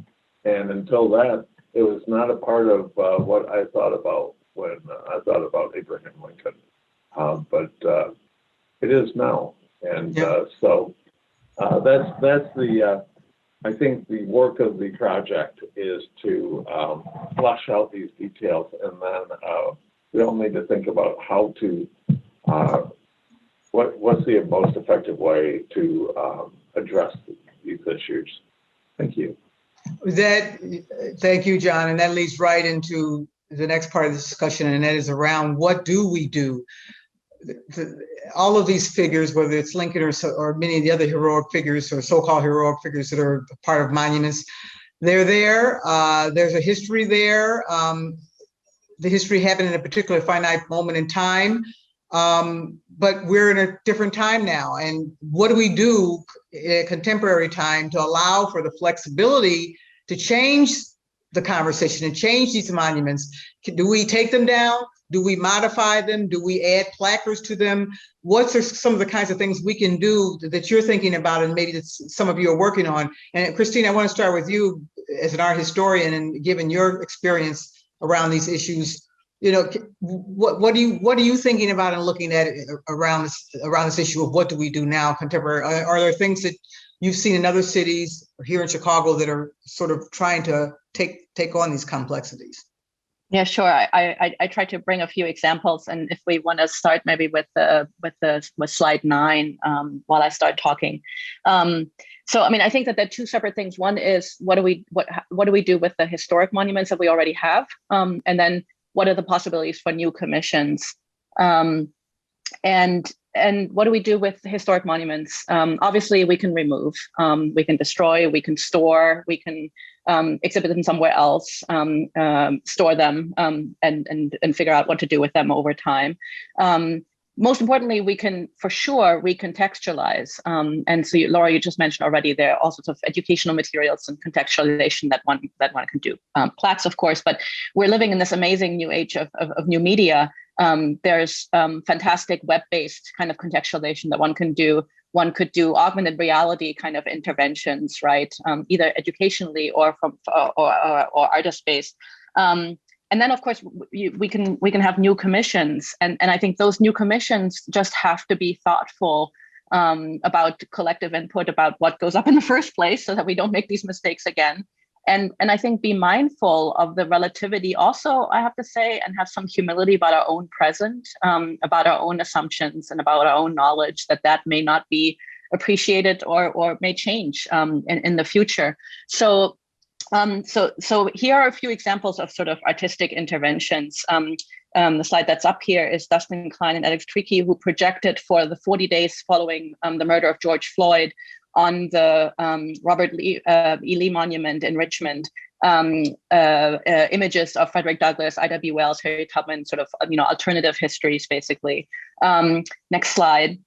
Speaker 3: And until that, it was not a part of what I thought about when I thought about Abraham Lincoln, but it is now. And so that's the, I think the work of the project is to flesh out these details, and then we all need to think about how to, what's the most effective way to address these issues. Thank you.
Speaker 2: Thank you, John. And that leads right into the next part of the discussion, and that is around what do we do? All of these figures, whether it's Lincoln or many of the other heroic figures or so-called heroic figures that are part of monuments, they're there. There's a history there. The history happened in a particular finite moment in time, but we're in a different time now. And what do we do in a contemporary time to allow for the flexibility to change the conversation and change these monuments? Do we take them down? Do we modify them? Do we add placards to them? What's some of the kinds of things we can do that you're thinking about and maybe that some of you are working on? And Christine, I want to start with you as an art historian, and given your experience around these issues, you know, what are you thinking about and looking at around this issue of what do we do now contemporary? Are there things that you've seen in other cities or here in Chicago that are sort of trying to take on these complexities?
Speaker 4: Yeah, sure. I try to bring a few examples, and if we want to start maybe with slide 9 while I start talking. So, I mean, I think that there are two separate things. One is what do we do with the historic monuments that we already have, and then what are the possibilities for new commissions, and what do we do with historic monuments? Obviously, we can remove, we can destroy, we can store, we can exhibit them somewhere else, store them, and figure out what to do with them over time. Most importantly, we can for sure recontextualize. And so, Laura, you just mentioned already there are all sorts of educational materials and contextualization that one can do. Plaques, of course, but we're living in this amazing new age of new media. There's fantastic web-based kind of contextualization that one can do. One could do augmented reality kind of interventions, right? Either educationally or artist-based. And then, of course, we can have new commissions, and I think those new commissions just have to be thoughtful about collective input, about what goes up in the first place, so that we don't make these mistakes again. And I think be mindful of the relativity also, I have to say, and have some humility about our own present, about our own assumptions and about our own knowledge, that may not be appreciated or may change in the future. So here are a few examples of sort of artistic interventions. The slide that's up here is Dustin Klein and Alex Tricky, who projected for the 40 days following the murder of George Floyd on the Robert E. Lee Monument in Richmond, images of Frederick Douglass, I.W. Wells, Harriet Tubman, sort of alternative histories, basically. Next slide.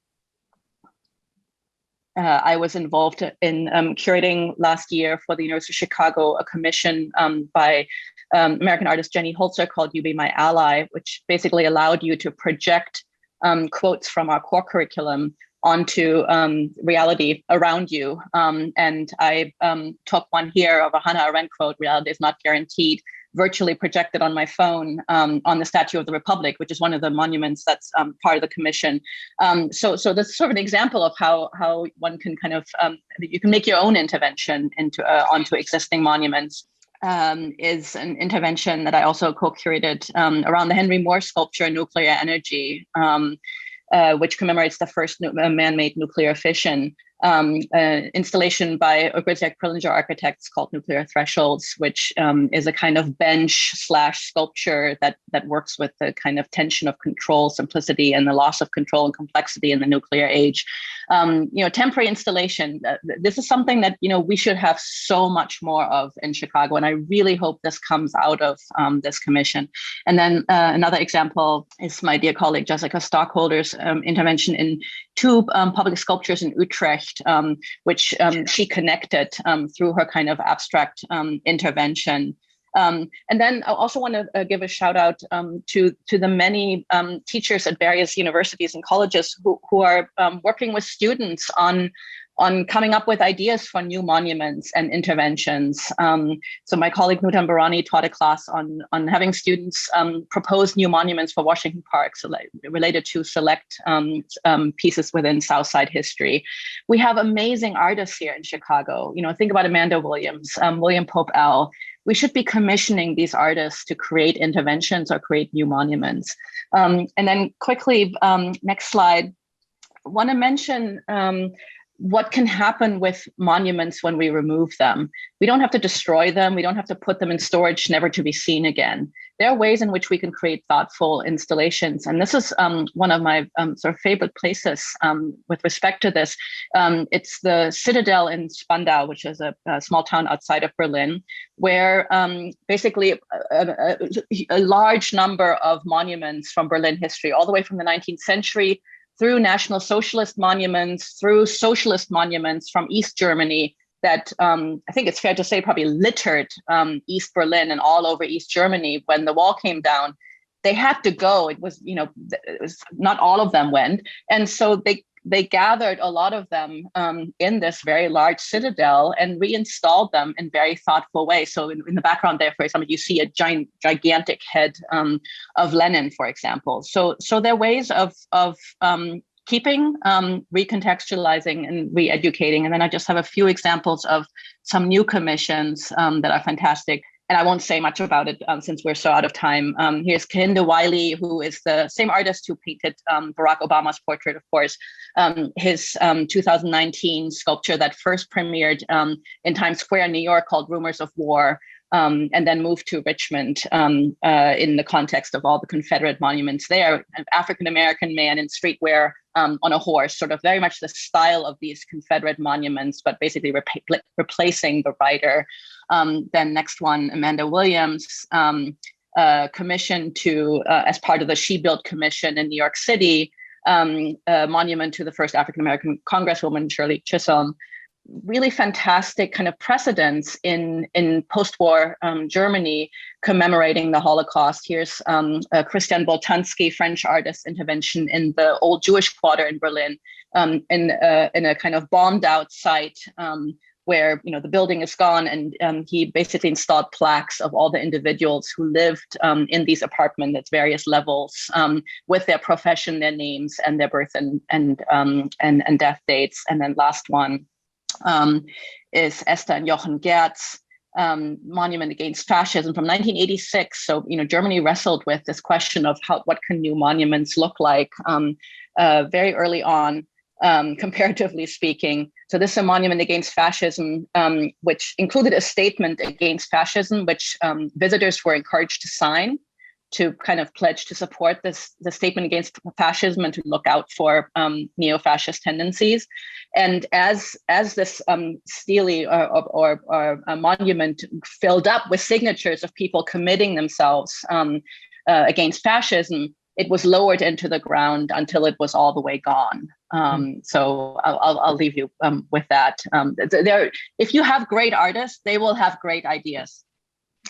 Speaker 4: I was involved in curating last year for the University of Chicago a commission by American artist Jenny Holzer called You Be My Ally, which basically allowed you to project quotes from our core curriculum onto reality around you. And I took one here of a Hannah Arendt quote, "Reality is not guaranteed," virtually projected on my phone on the Statue of the Republic, which is one of the monuments that's part of the commission. So that's sort of an example of how one can kind of, you can make your own intervention onto existing monuments. Is an intervention that I also co-curated around the Henry Moore sculpture, Nuclear Energy, which commemorates the first man-made nuclear fission. Installation by Ogryziak Prillinger architects called Nuclear Thresholds, which is a kind of bench / sculpture that works with the kind of tension of control, simplicity, and the loss of control and complexity in the nuclear age. Temporary installation. This is something that we should have so much more of in Chicago, and I really hope this comes out of this commission. And then another example is my dear colleague Jessica Stockholder's intervention in two public sculptures in Utrecht, which she connected through her kind of abstract intervention. And then I also want to give a shout out to the many teachers at various universities and colleges who are working with students on on coming up with ideas for new monuments and interventions. So my colleague Nutan Barani taught a class on having students propose new monuments for Washington Park, so related to select pieces within Southside history. We have amazing artists here in Chicago. Think about Amanda Williams, William Pope L. We should be commissioning these artists to create interventions or create new monuments. And then quickly, next slide, I want to mention what can happen with monuments when we remove them. We don't have to destroy them. We don't have to put them in storage, never to be seen again. There are ways in which we can create thoughtful installations. And this is one of my sort of favorite places with respect to this. It's the Citadel in Spandau, which is a small town outside of Berlin, where basically a large number of monuments from Berlin history, all the way from the 19th century, through National Socialist monuments, through socialist monuments from East Germany that I think it's fair to say probably littered East Berlin and all over East Germany when the wall came down. They had to go. It was not all of them went. And so they gathered a lot of them in this very large citadel and reinstalled them in very thoughtful ways. So in the background there, for example, you see a gigantic head of Lenin, for example. So there are ways of keeping, recontextualizing, and re-educating. And then I just have a few examples of some new commissions that are fantastic. And I won't say much about it since we're so out of time. Here's Kehinde Wiley, who is the same artist who painted Barack Obama's portrait, of course. His 2019 sculpture that first premiered in Times Square, New York, called Rumors of War, and then moved to Richmond in the context of all the Confederate monuments there. An African-American man in streetwear on a horse, sort of very much the style of these Confederate monuments, but basically replacing the rider. Then next one, Amanda Williams, commissioned to, as part of the She Built Commission in New York City, a monument to the first African-American Congresswoman, Shirley Chisholm. Really fantastic kind of precedents in post-war Germany commemorating the Holocaust. Here's Christian Boltanski, French artist, intervention in the old Jewish quarter in Berlin, in a kind of bombed out site where the building is gone, and he basically installed plaques of all the individuals who lived in these apartments at various levels, with their profession, their names, and their birth and death dates. And then last one is Esther and Jochen Gerz, Monument Against Fascism from 1986. So, Germany wrestled with this question of what can new monuments look like very early on, comparatively speaking. So this is a monument against fascism, which included a statement against fascism, which visitors were encouraged to sign, to kind of pledge to support the statement against fascism and to look out for neo-fascist tendencies. And as this stele or a monument filled up with signatures of people committing themselves against fascism, it was lowered into the ground until it was all the way gone. So I'll leave you with that. If you have great artists, they will have great ideas.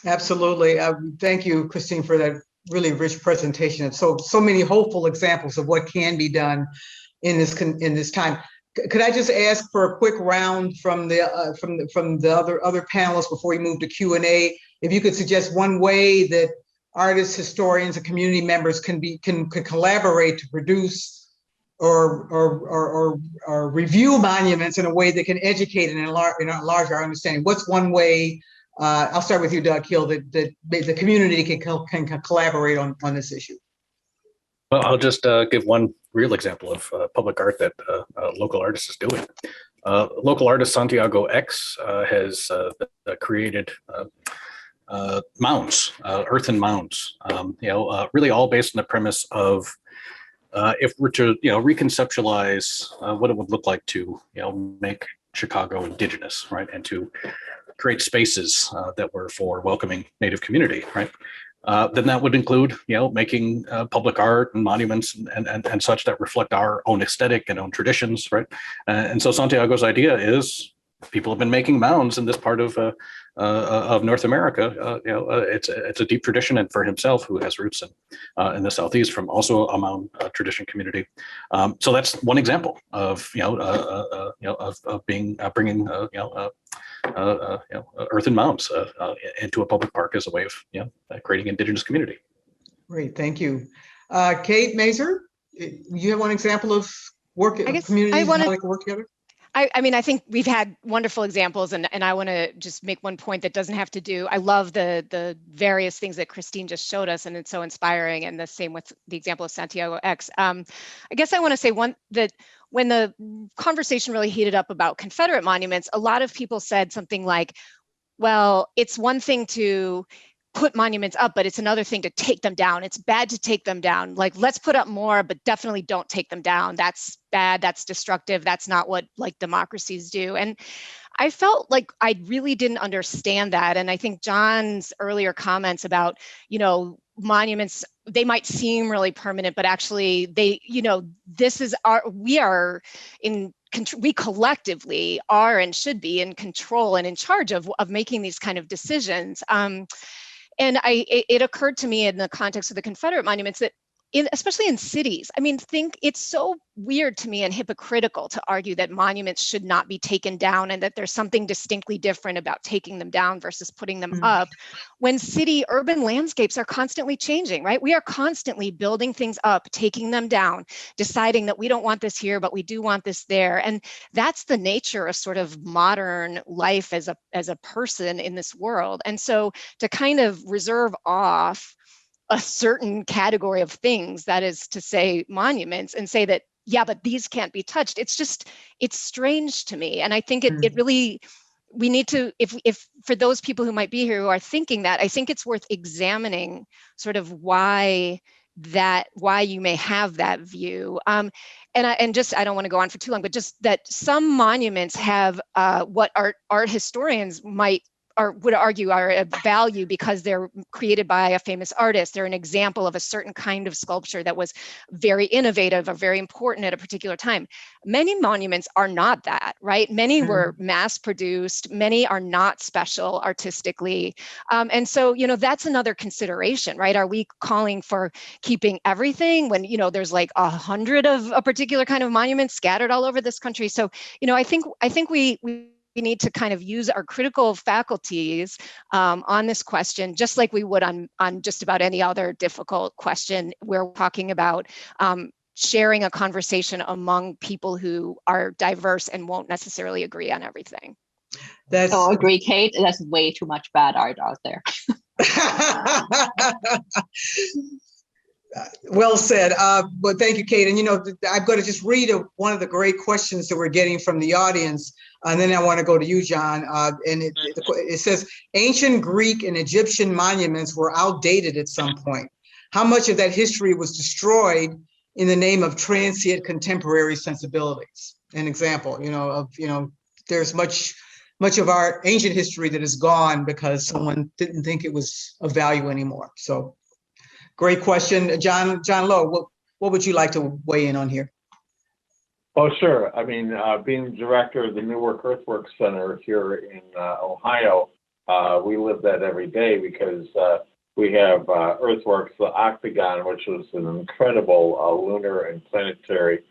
Speaker 4: Absolutely.
Speaker 2: Thank you, Christine, for that really rich presentation of so many hopeful examples of what can be done in this time. Could I just ask for a quick round from the other panelists before we move to Q&A? If you could suggest one way that artists, historians, and community members can collaborate to produce or review monuments in a way that can educate and enlarge our understanding. What's one way? I'll start with you, Doug Hill, that the community can collaborate on this issue.
Speaker 6: Well, I'll just give one real example of public art that a local artist is doing. Local artist Santiago X has created mounds, earthen mounds, really all based on the premise of if we're to reconceptualize what it would look like to make Chicago indigenous, right, and to create spaces that were for welcoming Native community, right? Then that would include, making public art and monuments and such that reflect our own aesthetic and own traditions, right? And so Santiago's idea is people have been making mounds in this part of of North America. It's a deep tradition, and for himself, who has roots in the Southeast from also a Hmong tradition community. So that's one example of of being bringing earth and mounds into a public park as a way of creating indigenous community.
Speaker 2: Great, thank you. Kate Mazer, you have one example of communities and how they can work together?
Speaker 5: I mean, I think we've had wonderful examples, and I want to just make one point that doesn't have to do. I love the various things that Christine just showed us, and it's so inspiring. And the same with the example of Santiago X. I guess I want to say that when the conversation really heated up about Confederate monuments, a lot of people said something like, well, it's one thing to put monuments up, but it's another thing to take them down. It's bad to take them down. Like, let's put up more, but definitely don't take them down. That's bad. That's destructive. That's not what like democracies do. And I felt like I really didn't understand that. And I think John's earlier comments about, monuments, they might seem really permanent, but actually they, this is we collectively are and should be in control and in charge of making these kind of decisions. And it occurred to me in the context of the Confederate monuments that especially in cities, I mean, it's so weird to me and hypocritical to argue that monuments should not be taken down and that there's something distinctly different about taking them down versus putting them up when urban landscapes are constantly changing, right? We are constantly building things up, taking them down, deciding that we don't want this here, but we do want this there. And that's the nature of sort of modern life as a person in this world. And so to kind of reserve off a certain category of things, that is to say monuments, and say that, yeah, but these can't be touched. It's strange to me. And I think it really, we need to, if for those people who might be here who are thinking that, I think it's worth examining sort of why you may have that view. And I don't want to go on for too long, but just that some monuments have what art historians would argue are of value because they're created by a famous artist. They're an example of a certain kind of sculpture that was very innovative or very important at a particular time. Many monuments are not that, right? Many were mass produced. Many are not special artistically. And so, that's another consideration, right? Are we calling for keeping everything when, there's like 100 of a particular kind of monument scattered all over this country? So, I think we need to kind of use our critical faculties on this question, just like we would on just about any other difficult question. We're talking about sharing a conversation among people who are diverse and won't necessarily agree on everything.
Speaker 4: So agree, Kate. That's way too much bad art out there.
Speaker 2: Well said. But thank you, Kate. And, I'm going to just read one of the great questions that we're getting from the audience. And then I want to go to you, John. And it says, ancient Greek and Egyptian monuments were outdated at some point. How much of that history was destroyed in the name of transient contemporary sensibilities? An example, there's much of our ancient history that is gone because someone didn't think it was of value anymore. So great question. John Lowe, what would you like to weigh in on here?
Speaker 3: Oh, sure. I mean, being director of the Newark Earthworks Center here in Ohio, we live that every day because we have Earthworks, the Octagon, which was an incredible lunar and planetary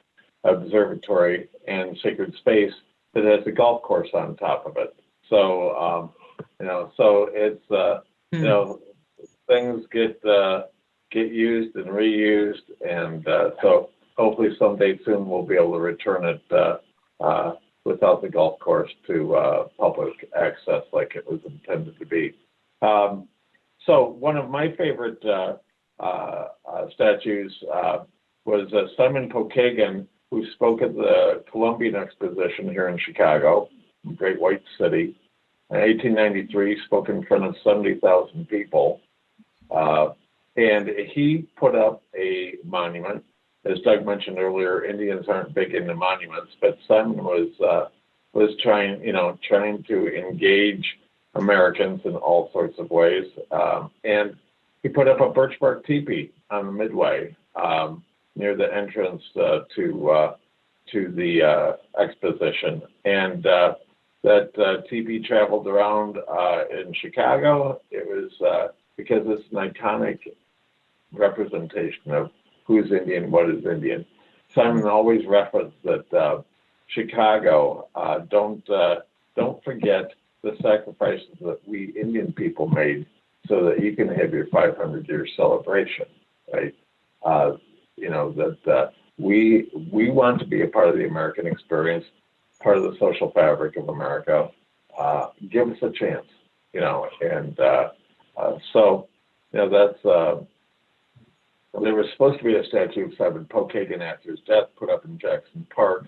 Speaker 3: observatory and sacred space that has a golf course on top of it. So, so it's, things get used and reused, and so hopefully someday soon we'll be able to return it without the golf course to public access like it was intended to be. So one of my favorite statues was Simon Pokagan, who spoke at the Columbian Exposition here in Chicago, Great White City. In 1893, spoke in front of 70,000 people. And he put up a monument. As Doug mentioned earlier, Indians aren't big into monuments, but Simon was trying to engage Americans in all sorts of ways. And he put up a birch bark teepee on the Midway near the entrance to the exposition. And that TV traveled around in Chicago, it was because it's an iconic representation of who's Indian, what is Indian. Simon always referenced that Chicago, don't forget the sacrifices that we Indian people made so that you can have your 500-year celebration, right? You know, that we want to be a part of the American experience, part of the social fabric of America. Give us a chance, you know, and so, you know, that's, there was supposed to be a statue of Simon Pokagon after his death put up in Jackson Park.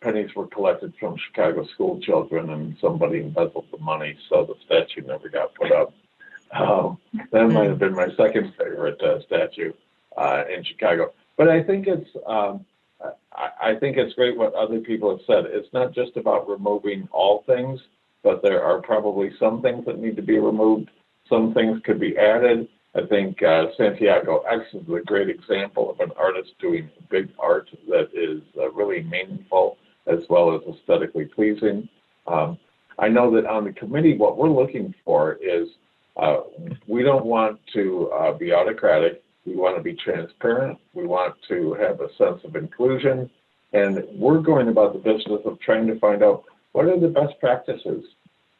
Speaker 3: Pennies were collected from Chicago school children and somebody embezzled the money, so the statue never got put up. That might have been my second favorite statue in Chicago. But I think it's great what other people have said. It's not just about removing all things, but there are probably some things that need to be removed. Some things could be added. I think Santiago X is a great example of an artist doing big art that is really meaningful as well as aesthetically pleasing. I know that on the committee, what we're looking for is we don't want to be autocratic. We want to be transparent. We want to have a sense of inclusion. And we're going about the business of trying to find out what are the best practices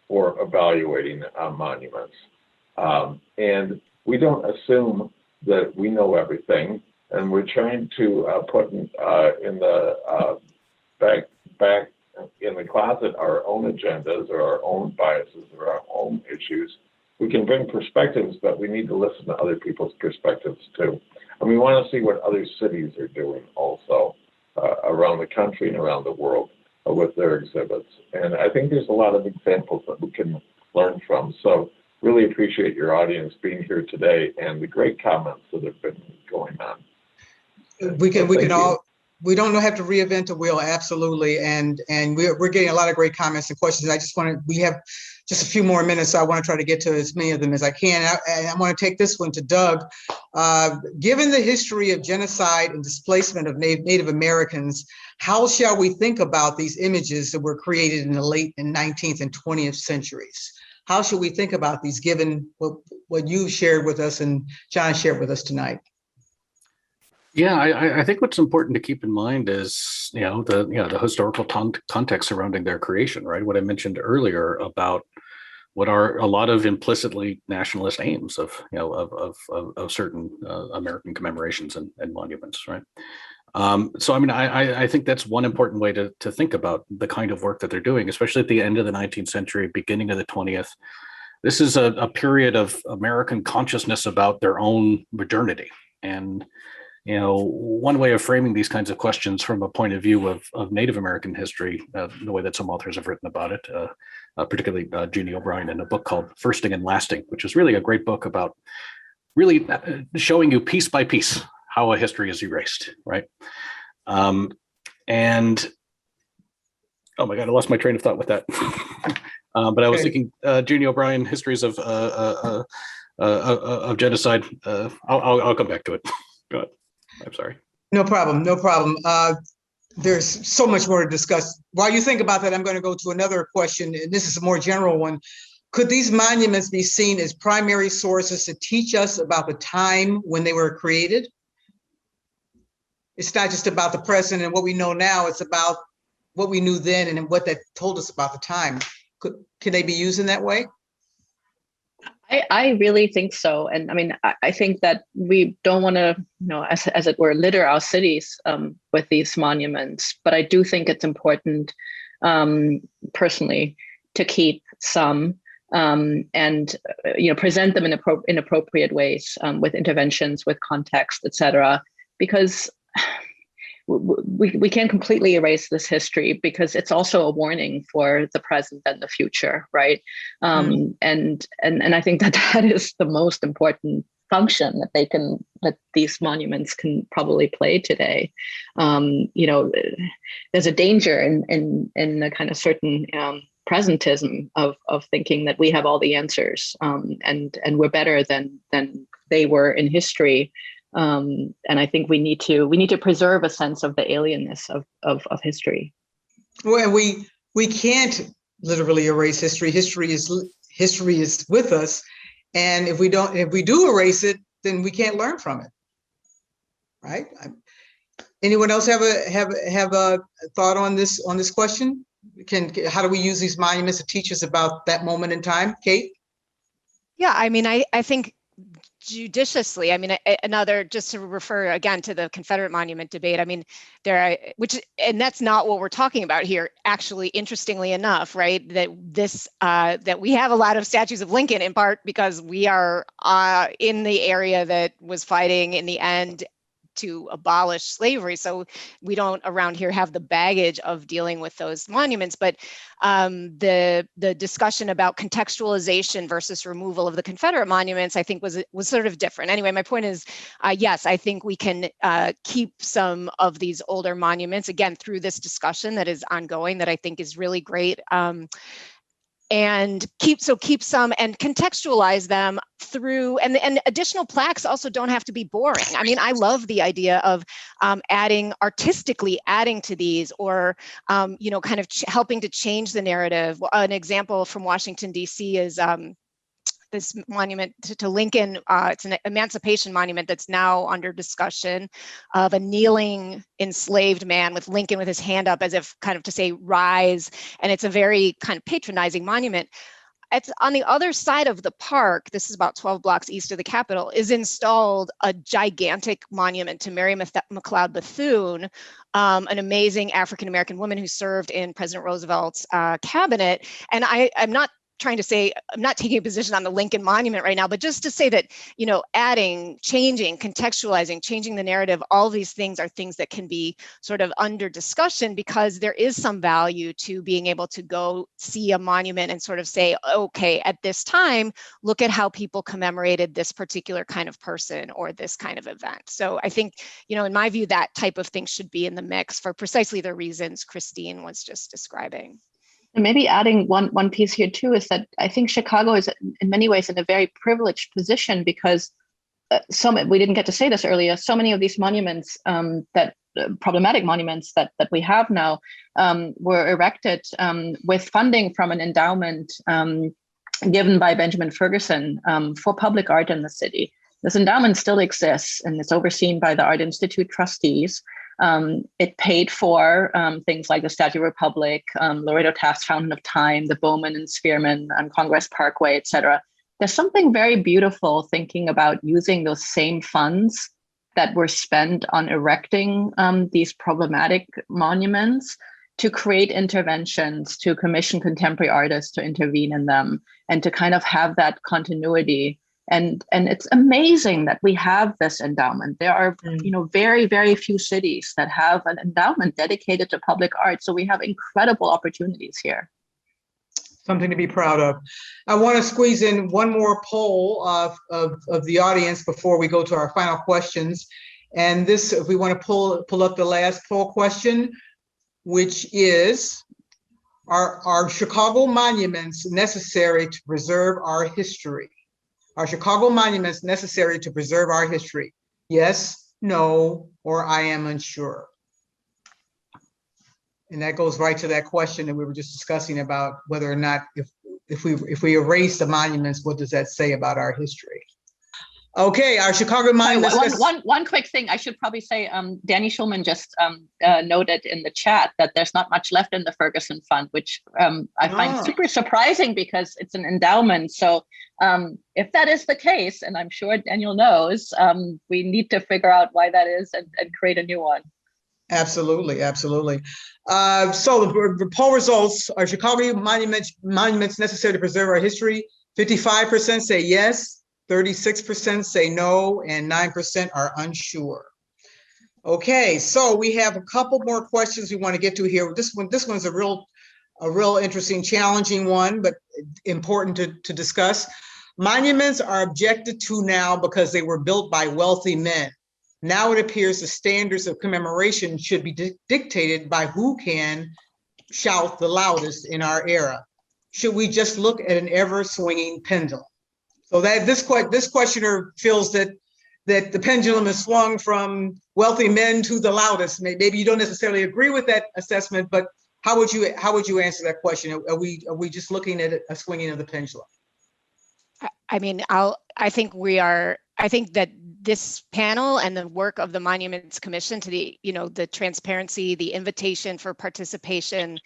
Speaker 3: for evaluating monuments. And we don't assume that we know everything. And we're trying to put in the back in the closet our own agendas or our own biases or our own issues. We can bring perspectives, but we need to listen to other people's perspectives too. And we want to see what other cities are doing also around the country and around the world with their exhibits. And I think there's a lot of examples that we can learn from. So really appreciate your audience being here today and the great comments that have been going on.
Speaker 2: We don't have to reinvent the wheel, absolutely. And we're getting a lot of great comments and questions. We have just a few more minutes, so I want to try to get to as many of them as I can. I want to take this one to Doug. Given the history of genocide and displacement of Native Americans, how shall we think about these images that were created in the late 19th and 20th centuries? How should we think about these given what you shared with us and John shared with us tonight?
Speaker 6: Yeah, I think what's important to keep in mind is, the historical context surrounding their creation, right? What I mentioned earlier about what are a lot of implicitly nationalist aims of certain American commemorations and monuments, right? So, I mean, I think that's one important way to think about the kind of work that they're doing, especially at the end of the 19th century, beginning of the 20th. This is a period of American consciousness about their own modernity. And one way of framing these kinds of questions from a point of view of Native American history, the way that some authors have written about it, particularly Jeannie O'Brien in a book called Firsting and Lasting, which is really a great book about really showing you piece by piece how a history is erased, right? And oh my God, I lost my train of thought with that. But I was thinking Jeannie O'Brien, Histories of Genocide. I'll come back to it. Go ahead. I'm sorry.
Speaker 2: No problem. There's so much more to discuss. While you think about that, I'm going to go to another question, and this is a more general one. Could these monuments be seen as primary sources to teach us about the time when they were created? It's not just about the present and what we know now, it's about what we knew then and what that told us about the time. Can they be used in that way?
Speaker 4: I really think so. And I mean, I think that we don't want to, as it were, litter our cities with these monuments. But I do think it's important, personally, to keep some and present them in appropriate ways with interventions, with context, et cetera, because we can't completely erase this history because it's also a warning for the present and the future, right? And I think that is the most important function that these monuments can probably play today. There's a danger in a kind of certain presentism of thinking that we have all the answers and we're better than they were in history. And I think we need to preserve a sense of the alienness of history.
Speaker 2: Well, we can't literally erase history. History is with us, and if we do erase it, then we can't learn from it, right? Anyone else have a thought on this question? How do we use these monuments to teach us about that moment in time, Kate?
Speaker 5: Yeah, I mean, I think judiciously, I mean, another, just to refer again to the Confederate monument debate, I mean, and that's not what we're talking about here, actually, interestingly enough, right? That we have a lot of statues of Lincoln in part because we are in the area that was fighting in the end to abolish slavery. So we don't around here have the baggage of dealing with those monuments, but the discussion about contextualization versus removal of the Confederate monuments, I think was sort of different. Anyway, my point is, yes, I think we can keep some of these older monuments, again, through this discussion that is ongoing, that I think is really great. And keep some and contextualize them through, and additional plaques also don't have to be boring. I mean, I love the idea of artistically adding to these, or kind of helping to change the narrative. An example from Washington, D.C. is this monument to Lincoln. It's an emancipation monument that's now under discussion, of a kneeling enslaved man with Lincoln with his hand up as if kind of to say rise. And it's a very kind of patronizing monument. It's on the other side of the park. This is about 12 blocks east of the Capitol, is installed a gigantic monument to Mary McLeod Bethune, an amazing African-American woman who served in President Roosevelt's cabinet. And I'm not trying to say, I'm not taking a position on the Lincoln Monument right now, but just to say that, adding, changing, contextualizing, changing the narrative, all of these things are things that can be sort of under discussion, because there is some value to being able to go see a monument and sort of say, okay, at this time, look at how people commemorated this particular kind of person or this kind of event. So I think, in my view, that type of thing should be in the mix for precisely the reasons Christine was just describing.
Speaker 4: And maybe adding one piece here too is that I think Chicago is in many ways in a very privileged position, because we didn't get to say this earlier. So many of these monuments, problematic monuments that we have now, were erected with funding from an endowment given by Benjamin Ferguson for public art in the city. This endowment still exists, and it's overseen by the Art Institute trustees. It paid for things like the Statue of Republic, Laredo Taft's Fountain of Time, the Bowman and Spearman on Congress Parkway, et cetera. There's something very beautiful thinking about using those same funds that were spent on erecting these problematic monuments to create interventions, to commission contemporary artists to intervene in them, and to kind of have that continuity. And it's amazing that we have this endowment. There are, very, very few cities that have an endowment dedicated to public art. So we have incredible opportunities here.
Speaker 2: Something to be proud of. I want to squeeze in one more poll of the audience before we go to our final questions. And this, if we want to pull up the last poll question, which is, are Chicago monuments necessary to preserve our history? Are Chicago monuments necessary to preserve our history? Yes, no, or I am unsure. And that goes right to that question that we were just discussing about whether or not if we erase the monuments, what does that say about our history? Okay, our Chicago monuments.
Speaker 4: One quick thing I should probably say, Danny Schulman just noted in the chat that there's not much left in the Ferguson Fund, which I find super surprising because it's an endowment. So if that is the case, and I'm sure Daniel knows, we need to figure out why that is and create a new one.
Speaker 2: Absolutely, absolutely. So the poll results: are Chicago monuments necessary to preserve our history? 55% say yes, 36% say no, and 9% are unsure. Okay, so we have a couple more questions we want to get to here. This one's a real interesting, challenging one, but important to discuss. Monuments are objected to now because they were built by wealthy men. Now it appears the standards of commemoration should be dictated by who can shout the loudest in our era. Should we just look at an ever-swinging pendulum? So that this questioner feels that the pendulum is swung from wealthy men to the loudest. Maybe you don't necessarily agree with that assessment, but How would you answer that question? Are we just looking at a swinging of the pendulum?
Speaker 5: I mean, I think that this panel and the work of the Monuments Commission to the transparency, the invitation for participation,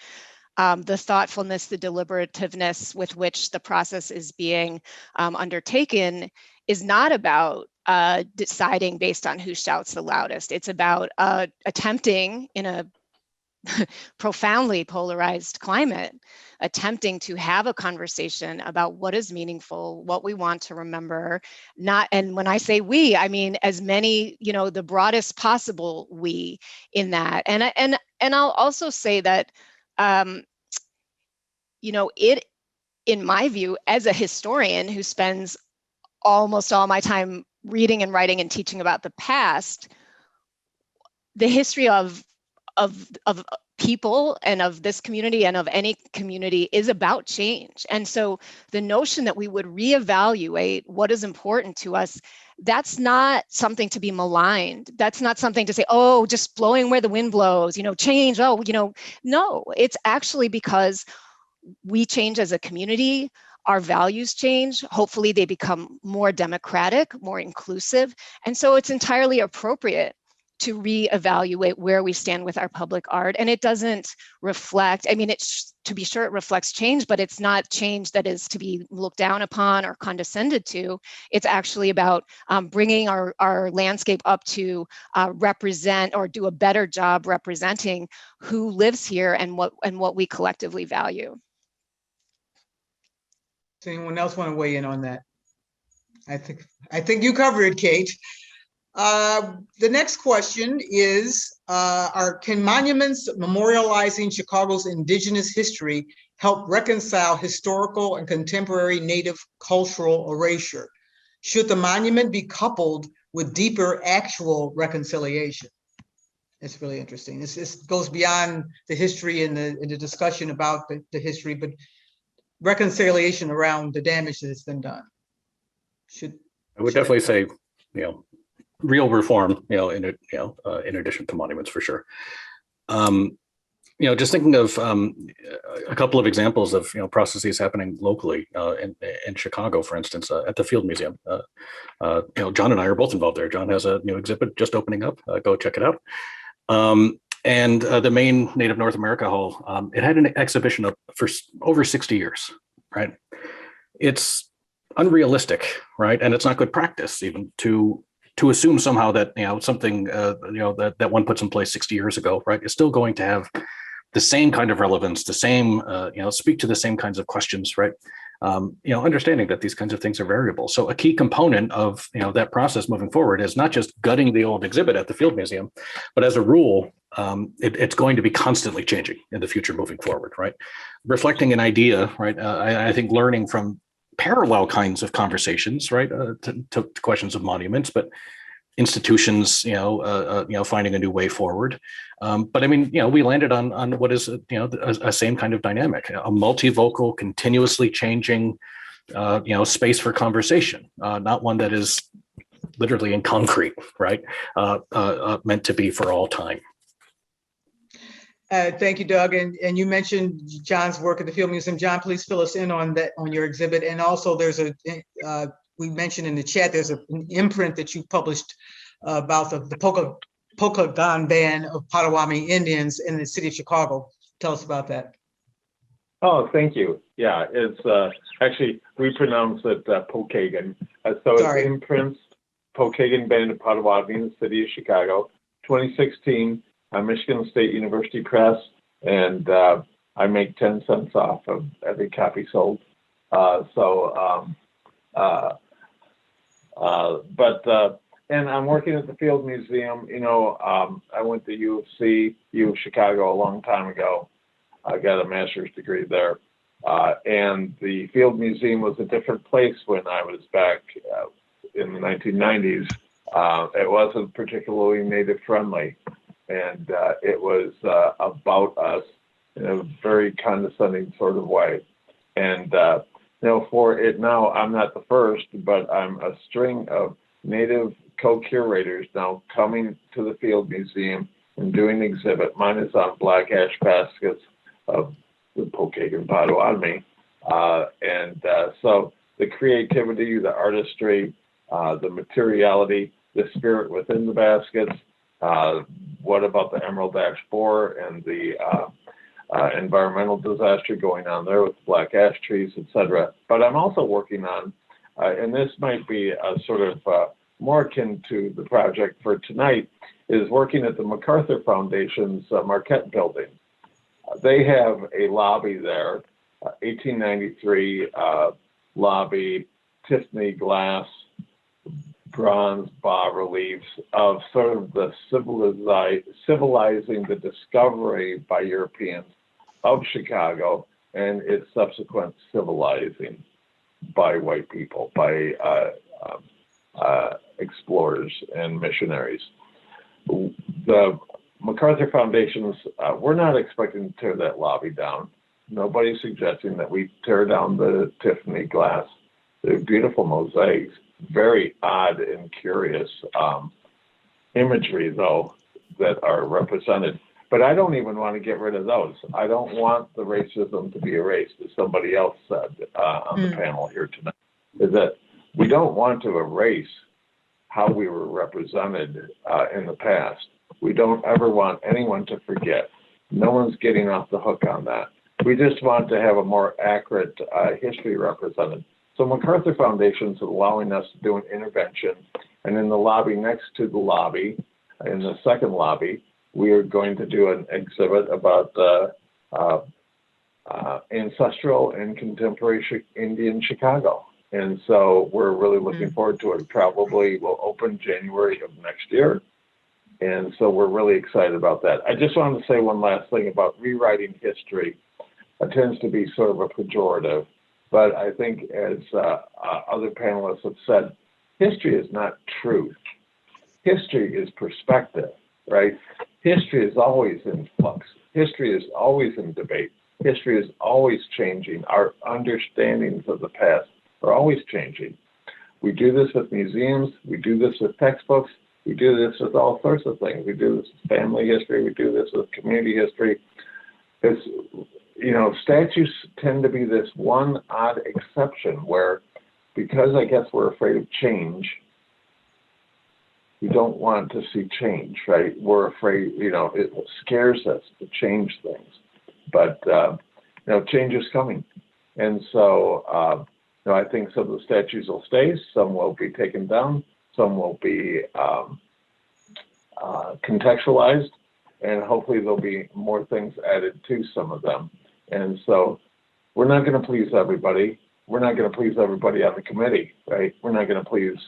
Speaker 5: the thoughtfulness, the deliberativeness with which the process is being undertaken is not about deciding based on who shouts the loudest. It's about attempting in a profoundly polarized climate, attempting to have a conversation about what is meaningful, what we want to remember, and when I say we, I mean as many, the broadest possible we in that. And I'll also say that, it, in my view, as a historian who spends almost all my time reading and writing and teaching about the past, the history of people and of this community and of any community is about change. And so the notion that we would reevaluate what is important to us, that's not something to be maligned. That's not something to say, oh, just blowing where the wind blows, change. Oh, no, it's actually because we change as a community, our values change. Hopefully they become more democratic, more inclusive. And so it's entirely appropriate to reevaluate where we stand with our public art. And it doesn't reflect, to be sure it reflects change, but it's not change that is to be looked down upon or condescended to. It's actually about bringing our landscape up to represent or do a better job representing who lives here and what we collectively value.
Speaker 2: Does anyone else want to weigh in on that? I think you covered it, Kate. The next question is, can monuments memorializing Chicago's indigenous history help reconcile historical and contemporary Native cultural erasure? Should the monument be coupled with deeper actual reconciliation? It's really interesting. This goes beyond the history and the discussion about the history, but reconciliation around the damage that has been done.
Speaker 6: I would definitely say, real reform, in addition to monuments for sure. Just thinking of a couple of examples of processes happening locally in Chicago, for instance, at the Field Museum. John and I are both involved there. John has a new exhibit just opening up. Go check it out. And the main Native North America Hall, it had an exhibition up for over 60 years, right? It's unrealistic, right? And it's not good practice even to assume somehow that, something, that one puts in place 60 years ago, right, is still going to have the same kind of relevance, the same, speak to the same kinds of questions, right? Understanding that these kinds of things are variable. So a key component of, that process moving forward is not just gutting the old exhibit at the Field Museum, but as a rule, it's going to be constantly changing in the future moving forward, right? Reflecting an idea, right? I think learning from parallel kinds of conversations, right, to questions of monuments, but institutions, finding a new way forward. But we landed on what is, a same kind of dynamic, a multivocal, continuously changing, space for conversation, not one that is literally in concrete, right, meant to be for all time.
Speaker 2: Thank you, Doug. And you mentioned John's work at the Field Museum. John, please fill us in on that, on your exhibit. And also there's we mentioned in the chat, there's an imprint that you published about the Pokagon Band of Potawatomi Indians in the city of Chicago. Tell us about that.
Speaker 3: Oh, thank you. Yeah, it's actually, we pronounce it Pokagon. So
Speaker 2: Sorry.
Speaker 3: It's imprints, Pokagon Band of Potawatomi in the city of Chicago, 2016. Michigan State University Press, and I make 10 cents off of every copy sold. And I'm working at the Field Museum. I went to U of Chicago a long time ago. I got a master's degree there. And the Field Museum was a different place when I was back in the 1990s. It wasn't particularly Native friendly. And it was about us in a very condescending sort of way. And, for it now, I'm not the first, but I'm a string of Native co-curators now coming to the Field Museum and doing the exhibit. Mine is on black ash baskets of the Pokagon Potawatomi. So the creativity, the artistry, the materiality, the spirit within the baskets. What about the emerald ash borer and the environmental disaster going on there with black ash trees, etc. But I'm also working on, and this might be a sort of more akin to the project for tonight, is working at the MacArthur Foundation's Marquette building. They have a lobby there, 1893 lobby, Tiffany glass, bronze bas-reliefs of sort of the civilizing the discovery by Europeans of Chicago and its subsequent civilizing by white people, by explorers and missionaries. The MacArthur Foundations, we're not expecting to tear that lobby down. Nobody's suggesting that we tear down the Tiffany glass. They're beautiful mosaics, very odd and curious imagery, though, that are represented. But I don't even want to get rid of those. I don't want the racism to be erased, as somebody else said on the panel here tonight, is that we don't want to erase how we were represented in the past. We don't ever want anyone to forget. No one's getting off the hook on that. We just want to have a more accurate history represented. So MacArthur Foundation is allowing us to do an intervention. And in the lobby next to the lobby, in the second lobby, we are going to do an exhibit about ancestral and contemporary Indian Chicago. And so we're really looking forward to it. Probably will open January of next year. And so we're really excited about that. I just wanted to say one last thing about rewriting history. It tends to be sort of a pejorative, but I think as other panelists have said, history is not truth. History is perspective, right? History is always in flux. History is always in debate. History is always changing. Our understandings of the past are always changing. We do this with museums. We do this with textbooks. We do this with all sorts of things. We do this with family history. We do this with community history. It's, you know, statues tend to be this one odd exception where, because I guess we're afraid of change, we don't want to see change, right? We're afraid, you know, it scares us to change things. But, you know, change is coming. And so, you know, I think some of the statues will stay, some will be taken down, some will be contextualized, and hopefully there'll be more things added to some of them. And so we're not going to please everybody. We're not going to please everybody on the committee, right? We're not going to please,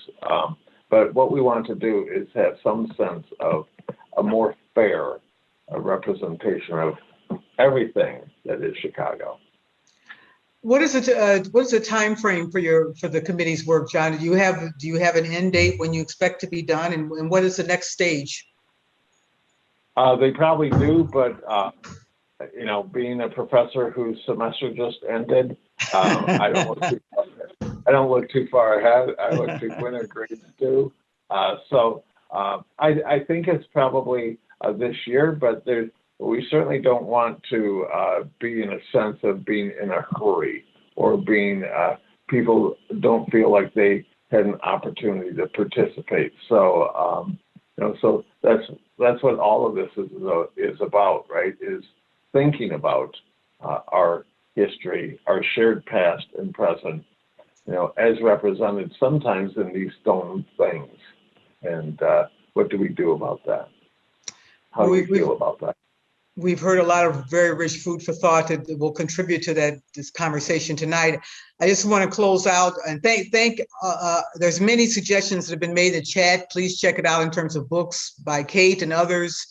Speaker 3: but what we want to do is have some sense of a more fair representation of everything that is Chicago.
Speaker 2: What is the time frame for the committee's work, John? Do you have an end date when you expect to be done, and what is the next stage?
Speaker 3: They probably do, but you know, being a professor whose semester just ended, I don't look too far ahead. I look to winter grades too. So I think it's probably this year, but we certainly don't want to be in a sense of being in a hurry or being people don't feel like they had an opportunity to participate. So you know, so that's what all of this is about, right? Is thinking about our history, our shared past and present, you know, as represented sometimes in these stone things. And what do we do about that? How do we feel about that?
Speaker 2: We've heard a lot of very rich food for thought that will contribute to this conversation tonight. I just want to close out and thank. There's many suggestions that have been made in chat. Please check it out in terms of books by Kate and others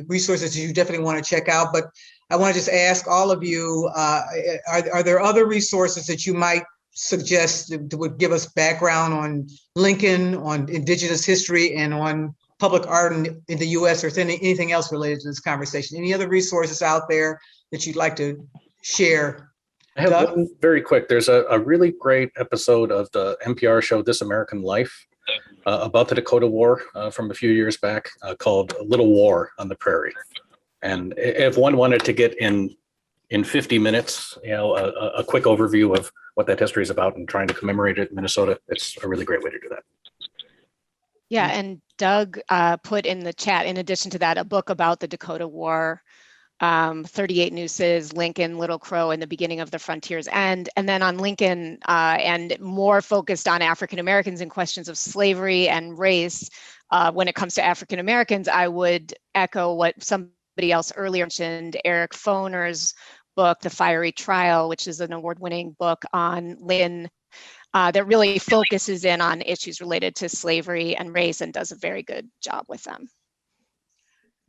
Speaker 2: resources you definitely want to check out. But I want to just ask all of you: are there other resources that you might suggest that would give us background on Lincoln, on Indigenous history, and on public art in the U.S., or anything else related to this conversation? Any other resources out there that you'd like to share?
Speaker 6: I have one very quick. There's a really great episode of the NPR show This American Life about the Dakota War from a few years back called Little War on the Prairie. And if one wanted to get in 50 minutes, a quick overview of what that history is about and trying to commemorate it in Minnesota, it's a really great way to do that.
Speaker 5: Yeah, and Doug put in the chat, in addition to that, a book about the Dakota War, 38 Nooses, Lincoln, Little Crow, and the beginning of the frontier's end. And then on Lincoln, and more focused on African Americans and questions of slavery and race. When it comes to African Americans, I would echo what somebody else earlier mentioned, Eric Foner's book, The Fiery Trial, which is an award-winning book on Lincoln, that really focuses in on issues related to slavery and race and does a very good job with them.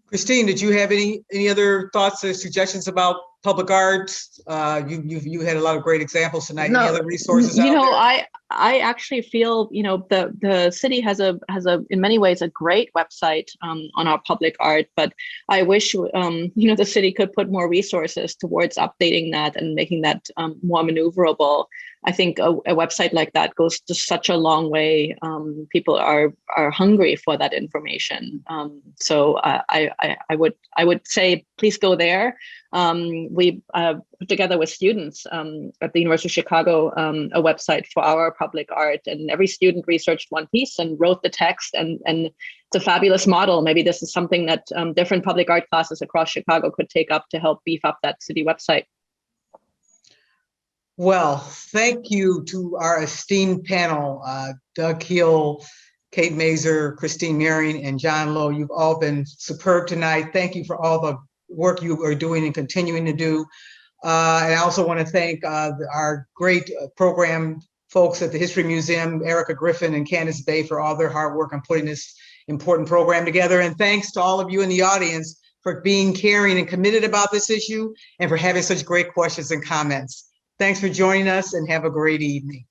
Speaker 2: Christine, did you have any other thoughts or suggestions about public art? You had a lot of great examples tonight. Any other resources out there?
Speaker 4: I actually feel, the city has a in many ways a great website on our public art, but I wish the city could put more resources towards updating that and making that more maneuverable. I think a website like that goes to such a long way. People are hungry for that information. So I would say, please go there. We put together with students at the University of Chicago a website for our public art, and every student researched one piece and wrote the text, and it's a fabulous model. Maybe this is something that different public art classes across Chicago could take up to help beef up that city website.
Speaker 2: Well, thank you to our esteemed panel, Doug Hill, Kate Mazur, Christine Marion, and John Lowe. You've all been superb tonight. Thank you for all the work you are doing and continuing to do. And I also want to thank our great program folks at the History Museum, Erica Griffin and Candace Bay, for all their hard work on putting this important program together. And thanks to all of you in the audience for being caring and committed about this issue and for having such great questions and comments. Thanks for joining us, and have a great evening.